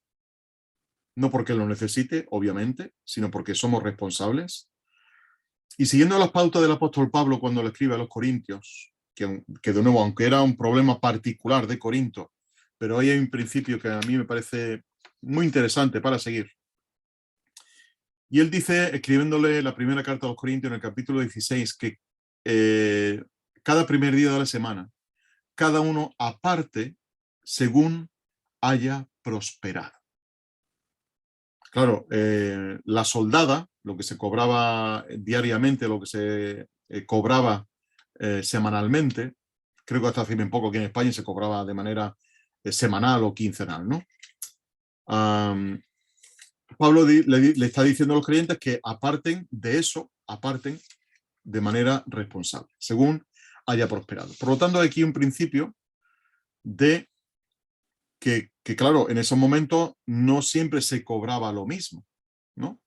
no porque lo necesite, obviamente, sino porque somos responsables. Y siguiendo las pautas del apóstol Pablo cuando le escribe a los Corintios, que de nuevo, aunque era un problema particular de Corinto, pero ahí hay un principio que a mí me parece muy interesante para seguir. Y él dice, escribiéndole la primera carta a los Corintios en el capítulo 16, que cada primer día de la semana, cada uno aparte según haya prosperado. Claro, la soldada, lo que se cobraba diariamente, lo que se cobraba semanalmente, creo que hasta hace bien poco aquí en España se cobraba de manera semanal o quincenal, ¿no? Pablo le está diciendo a los creyentes que aparten de eso, aparten de manera responsable, según haya prosperado. Por lo tanto, hay aquí un principio de que claro, en esos momentos no siempre se cobraba lo mismo, ¿no?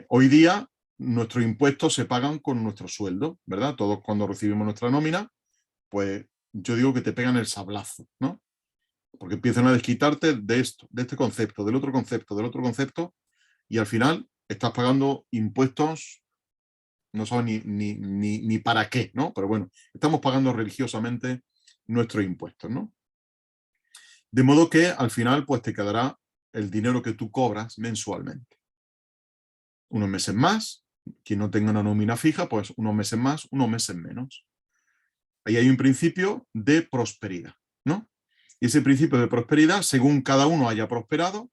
Hoy día nuestros impuestos se pagan con nuestro sueldo, ¿verdad? Todos cuando recibimos nuestra nómina, pues yo digo que te pegan el sablazo, ¿no? Porque empiezan a desquitarte de esto, de este concepto, del otro concepto, del otro concepto, y al final estás pagando impuestos, no sabes ni para qué, ¿no? Pero bueno, estamos pagando religiosamente nuestros impuestos, ¿no? De modo que al final pues te quedará el dinero que tú cobras mensualmente. Unos meses más, quien no tenga una nómina fija, pues unos meses más, unos meses menos. Ahí hay un principio de prosperidad, ¿no? Y ese principio de prosperidad, según cada uno haya prosperado,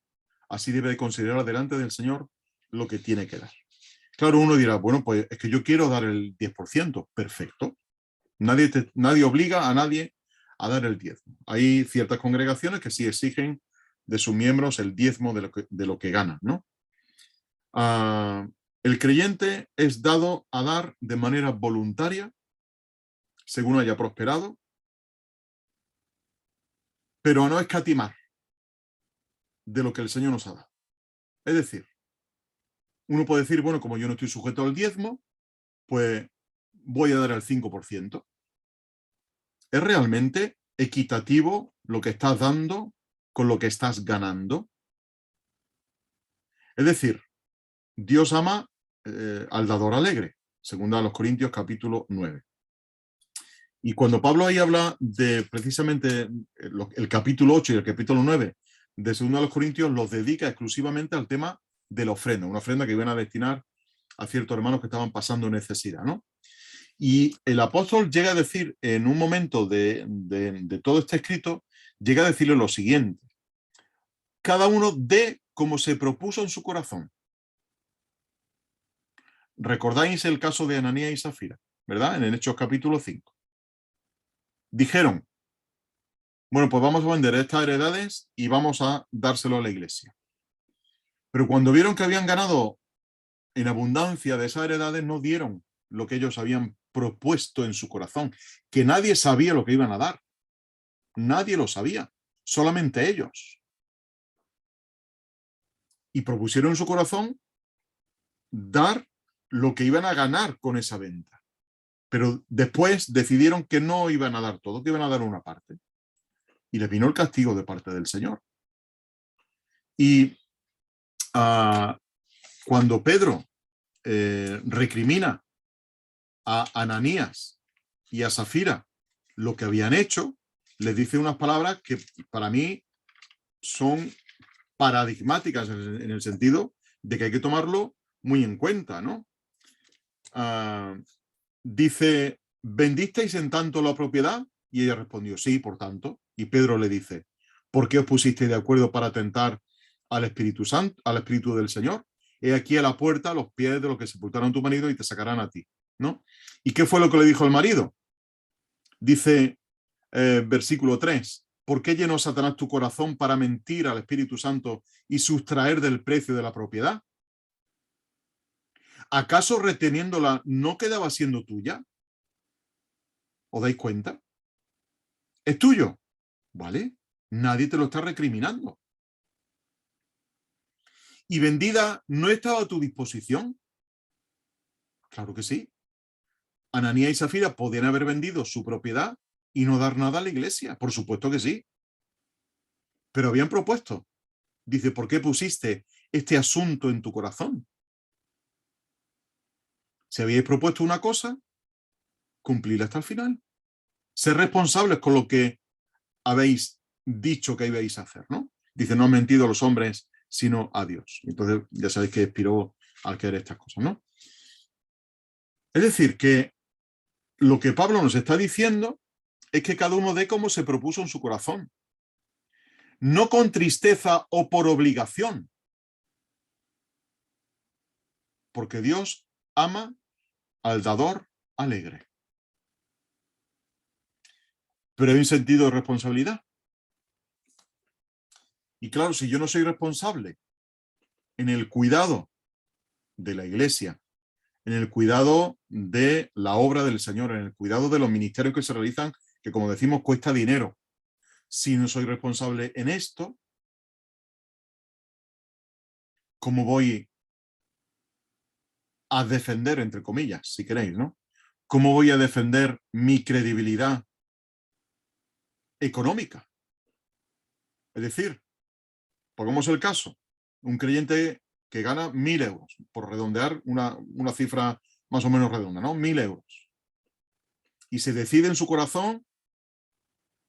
así debe de considerar delante del Señor lo que tiene que dar. Claro, uno dirá, bueno, pues es que yo quiero dar el 10%, perfecto. Nadie obliga a nadie a dar el diezmo. Hay ciertas congregaciones que sí exigen de sus miembros el diezmo de lo que ganan, ¿no? El creyente es dado a dar de manera voluntaria, según haya prosperado, pero a no escatimar de lo que el Señor nos ha dado. Es decir, uno puede decir, bueno, como yo no estoy sujeto al diezmo, pues voy a dar el 5%. ¿Es realmente equitativo lo que estás dando con lo que estás ganando? Es decir, Dios ama al dador alegre, según a los Corintios capítulo 9. Y cuando Pablo ahí habla de precisamente el capítulo 8 y el capítulo 9 de 2 a los Corintios, los dedica exclusivamente al tema de la ofrenda, una ofrenda que iban a destinar a ciertos hermanos que estaban pasando necesidad, ¿no? Y el apóstol llega a decir, en un momento de todo este escrito, llega a decirle lo siguiente: cada uno dé como se propuso en su corazón. ¿Recordáis el caso de Ananías y Zafira, verdad? En el Hechos capítulo 5. Dijeron, bueno, pues vamos a vender estas heredades y vamos a dárselo a la iglesia. Pero cuando vieron que habían ganado en abundancia de esas heredades, no dieron lo que ellos habían propuesto en su corazón, que nadie sabía lo que iban a dar. Nadie lo sabía, solamente ellos. Y propusieron en su corazón dar lo que iban a ganar con esa venta. Pero después decidieron que no iban a dar todo, que iban a dar una parte. Y les vino el castigo de parte del Señor. Y cuando Pedro recrimina a Ananías y a Zafira lo que habían hecho, les dice unas palabras que para mí son paradigmáticas en el sentido de que hay que tomarlo muy en cuenta, ¿no? Dice, ¿vendisteis en tanto la propiedad? Y ella respondió, sí, por tanto. Y Pedro le dice, ¿por qué os pusisteis de acuerdo para tentar al Espíritu Santo, al Espíritu del Señor? He aquí a la puerta los pies de los que sepultaron a tu marido y te sacarán a ti, ¿no? ¿Y qué fue lo que le dijo el marido? Dice, versículo 3, ¿por qué llenó Satanás tu corazón para mentir al Espíritu Santo y sustraer del precio de la propiedad? ¿Acaso reteniéndola no quedaba siendo tuya? ¿Os dais cuenta? Es tuyo, ¿vale? Nadie te lo está recriminando. ¿Y vendida no estaba a tu disposición? Claro que sí. Ananías y Zafira podían haber vendido su propiedad y no dar nada a la iglesia. Por supuesto que sí. Pero habían propuesto. Dice, ¿por qué pusiste este asunto en tu corazón? Si habíais propuesto una cosa, cumplirla hasta el final. Ser responsables con lo que habéis dicho que ibais a hacer, ¿no? Dice, no han mentido a los hombres, sino a Dios. Entonces, ya sabéis que expiró al creer estas cosas, ¿no? Es decir, que lo que Pablo nos está diciendo es que cada uno dé como se propuso en su corazón. No con tristeza o por obligación. Porque Dios ama al dador alegre. Pero hay un sentido de responsabilidad. Y claro, si yo no soy responsable en el cuidado de la iglesia, en el cuidado de la obra del Señor, en el cuidado de los ministerios que se realizan, que como decimos cuesta dinero, si no soy responsable en esto, ¿cómo voy a defender, entre comillas, si queréis, ¿no? ¿Cómo voy a defender mi credibilidad económica? Es decir, pongamos el caso, un creyente que gana 1.000 euros, por redondear una cifra más o menos redonda, ¿no? 1.000 euros. Y se decide en su corazón,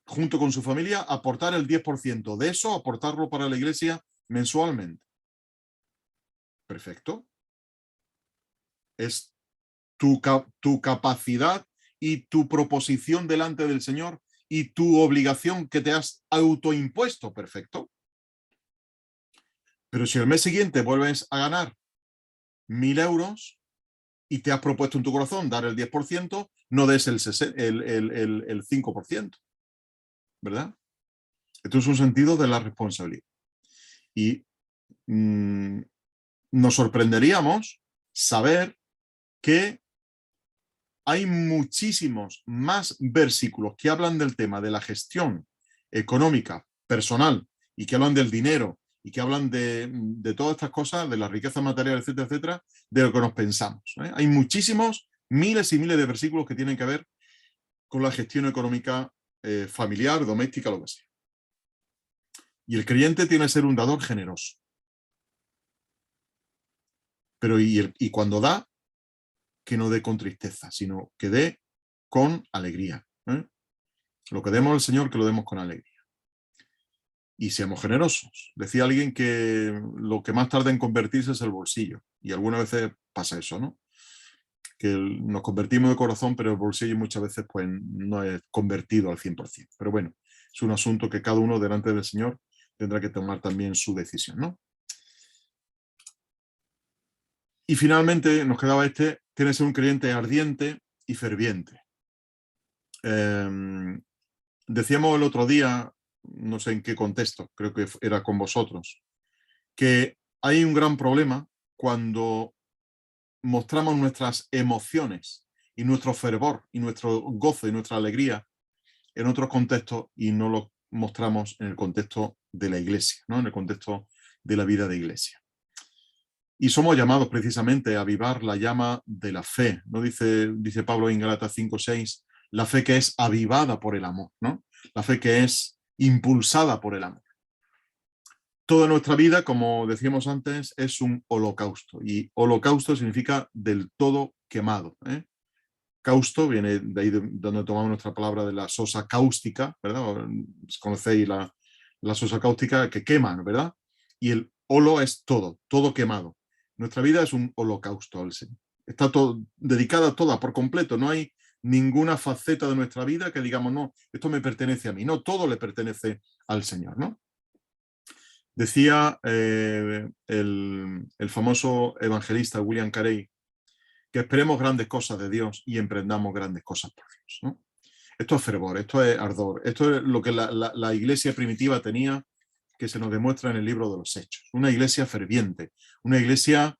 junto con su familia, aportar el 10% de eso, aportarlo para la iglesia mensualmente. Perfecto. Es tu capacidad y tu proposición delante del Señor y tu obligación que te has autoimpuesto. Perfecto. Pero si el mes siguiente vuelves a ganar 1.000 euros y te has propuesto en tu corazón dar el 10%, no des el 5%, ¿verdad? Esto es un sentido de la responsabilidad. Y nos sorprenderíamos saber que hay muchísimos más versículos que hablan del tema de la gestión económica, personal, y que hablan del dinero, y que hablan de todas estas cosas, de la riqueza material, etcétera, etcétera, de lo que nos pensamos, ¿eh? Hay muchísimos, miles y miles de versículos que tienen que ver con la gestión económica familiar, doméstica, lo que sea. Y el creyente tiene que ser un dador generoso. Pero y cuando da, que no dé con tristeza, sino que dé con alegría, ¿eh? Lo que demos al Señor, que lo demos con alegría. y seamos generosos. Decía alguien que lo que más tarda en convertirse es el bolsillo, y algunas veces pasa eso, ¿no? Que nos convertimos de corazón, pero el bolsillo muchas veces pues, no es convertido al 100%. Pero bueno, es un asunto que cada uno delante del Señor tendrá que tomar también su decisión, ¿no? Y finalmente nos quedaba tiene que ser un creyente ardiente y ferviente. Decíamos el otro día, no sé en qué contexto, creo que era con vosotros, que hay un gran problema cuando mostramos nuestras emociones y nuestro fervor y nuestro gozo y nuestra alegría en otros contextos y no lo mostramos en el contexto de la iglesia, ¿no? En el contexto de la vida de iglesia. Y somos llamados precisamente a avivar la llama de la fe, ¿no? Dice Pablo en Gálatas 5:6, la fe que es avivada por el amor, ¿no? La fe que es impulsada por el amor. Toda nuestra vida, como decíamos antes, es un holocausto, y holocausto significa del todo quemado, ¿eh? Causto viene de ahí donde tomamos nuestra palabra de la sosa cáustica, ¿verdad? Conocéis la sosa cáustica que quema, ¿verdad? Y el holo es todo, todo quemado. Nuestra vida es un holocausto al Señor. Está todo, dedicada toda por completo. No hay ninguna faceta de nuestra vida que digamos, no, esto me pertenece a mí. No, todo le pertenece al Señor, ¿no? Decía el famoso evangelista William Carey que esperemos grandes cosas de Dios y emprendamos grandes cosas por Dios, ¿no? Esto es fervor, esto es ardor, esto es lo que la iglesia primitiva tenía, que se nos demuestra en el libro de los Hechos. Una iglesia ferviente, una iglesia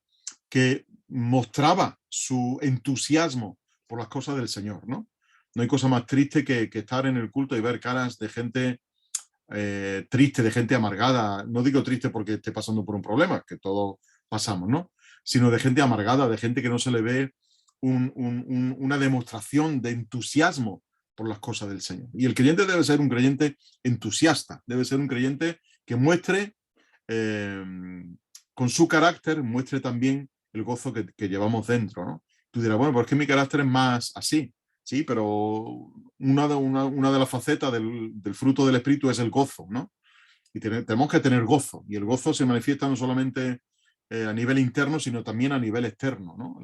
que mostraba su entusiasmo por las cosas del Señor, ¿no? No hay cosa más triste que estar en el culto y ver caras de gente triste, de gente amargada. No digo triste porque esté pasando por un problema, que todos pasamos, ¿no? Sino de gente amargada, de gente que no se le ve una demostración de entusiasmo por las cosas del Señor. Y el creyente debe ser un creyente entusiasta, debe ser un creyente que muestre, con su carácter, muestre también el gozo que llevamos dentro, ¿no? Tú dirás, bueno, pues es que mi carácter es más así. Sí, pero una de las facetas del fruto del Espíritu es el gozo, ¿no? Y tenemos que tener gozo, y el gozo se manifiesta no solamente a nivel interno, sino también a nivel externo, ¿no?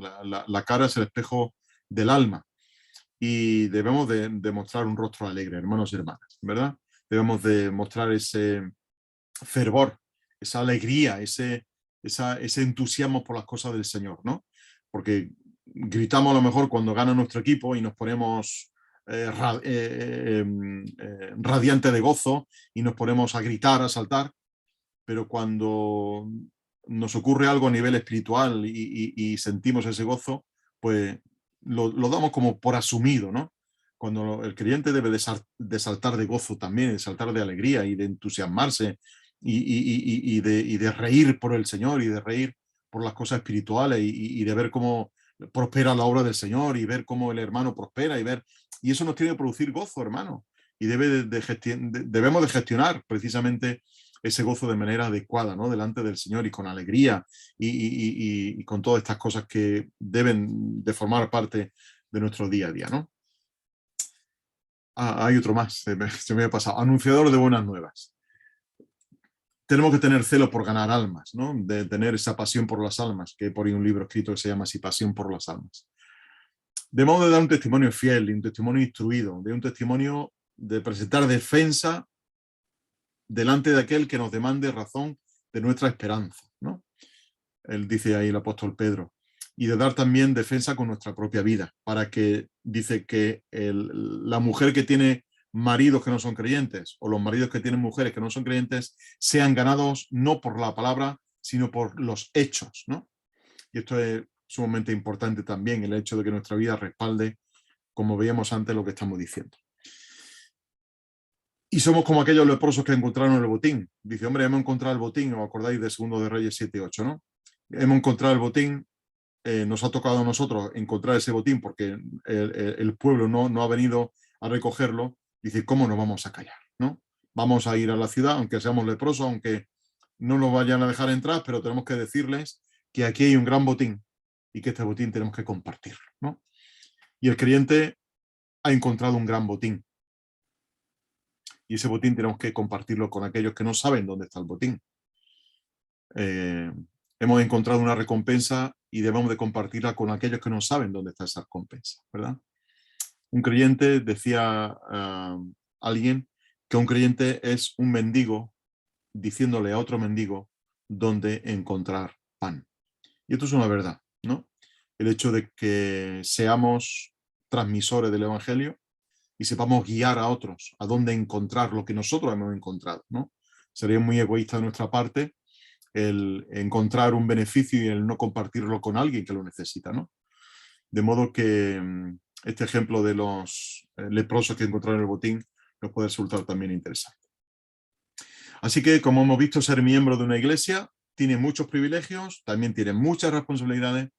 La cara es el espejo del alma, y debemos de mostrar un rostro alegre, hermanos y hermanas, ¿verdad? Debemos de mostrar ese fervor, esa alegría, ese entusiasmo por las cosas del Señor, ¿no? Porque gritamos a lo mejor cuando gana nuestro equipo y nos ponemos radiante de gozo y nos ponemos a gritar, a saltar, pero cuando nos ocurre algo a nivel espiritual y sentimos ese gozo, pues lo damos como por asumido, ¿no? Cuando el creyente debe de saltar de gozo también, de saltar de alegría y de entusiasmarse y de reír por el Señor y de reír por las cosas espirituales y de ver cómo prospera la obra del Señor y ver cómo el hermano prospera y eso nos tiene que producir gozo, hermano. Y debemos de gestionar precisamente ese gozo de manera adecuada, ¿no? Delante del Señor y con alegría y con todas estas cosas que deben de formar parte de nuestro día a día, ¿no? Hay otro más, se me ha pasado. Anunciador de buenas nuevas. Tenemos que tener celo por ganar almas, ¿no? De tener esa pasión por las almas, que hay por ahí un libro escrito que se llama así, Pasión por las almas. Debemos de dar un testimonio fiel, un testimonio instruido, de un testimonio de presentar defensa delante de aquel que nos demande razón de nuestra esperanza, ¿no? Él dice ahí el apóstol Pedro, y de dar también defensa con nuestra propia vida, para que dice que la mujer que tiene maridos que no son creyentes, o los maridos que tienen mujeres que no son creyentes, sean ganados no por la palabra, sino por los hechos, ¿no? Y esto es sumamente importante también, el hecho de que nuestra vida respalde, como veíamos antes, lo que estamos diciendo. Y somos como aquellos leprosos que encontraron el botín. Dice, hombre, hemos encontrado el botín, ¿os acordáis de 2 de Reyes 7:8, ¿no? Hemos encontrado el botín, nos ha tocado a nosotros encontrar ese botín porque el pueblo no ha venido a recogerlo. Dice, ¿cómo nos vamos a callar, ¿no? Vamos a ir a la ciudad, aunque seamos leprosos, aunque no nos vayan a dejar entrar, pero tenemos que decirles que aquí hay un gran botín y que este botín tenemos que compartirlo, ¿no? Y el creyente ha encontrado un gran botín. y ese botín tenemos que compartirlo con aquellos que no saben dónde está el botín. Hemos encontrado una recompensa y debemos de compartirla con aquellos que no saben dónde está esa recompensa, ¿verdad? Un creyente, decía alguien, que un creyente es un mendigo diciéndole a otro mendigo dónde encontrar pan. Y esto es una verdad, ¿no? El hecho de que seamos transmisores del Evangelio y sepamos guiar a otros a dónde encontrar lo que nosotros hemos encontrado, ¿no? Sería muy egoísta de nuestra parte el encontrar un beneficio y el no compartirlo con alguien que lo necesita, ¿no? De modo que este ejemplo de los leprosos que encontraron el botín nos puede resultar también interesante. Así que, como hemos visto, ser miembro de una iglesia tiene muchos privilegios, también tiene muchas responsabilidades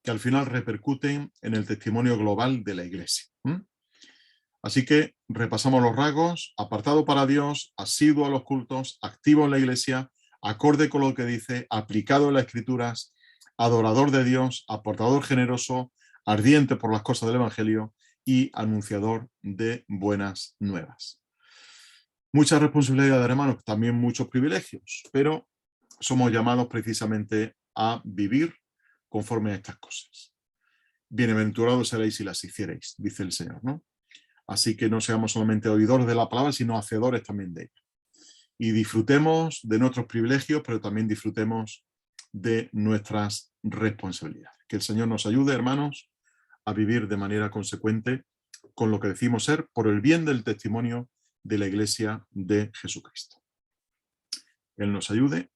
que al final repercuten en el testimonio global de la iglesia. Así que repasamos los rasgos: apartado para Dios, asiduo a los cultos, activo en la iglesia, acorde con lo que dice, aplicado en las escrituras, adorador de Dios, aportador generoso, ardiente por las cosas del Evangelio y anunciador de buenas nuevas. Muchas responsabilidades, hermanos, también muchos privilegios, pero somos llamados precisamente a vivir conforme a estas cosas. Bienaventurados seréis si las hiciereis, dice el Señor, ¿no? Así que no seamos solamente oidores de la palabra, sino hacedores también de ella. Y disfrutemos de nuestros privilegios, pero también disfrutemos de nuestras responsabilidades. Que el Señor nos ayude, hermanos, a vivir de manera consecuente con lo que decimos ser por el bien del testimonio de la Iglesia de Jesucristo. Él nos ayude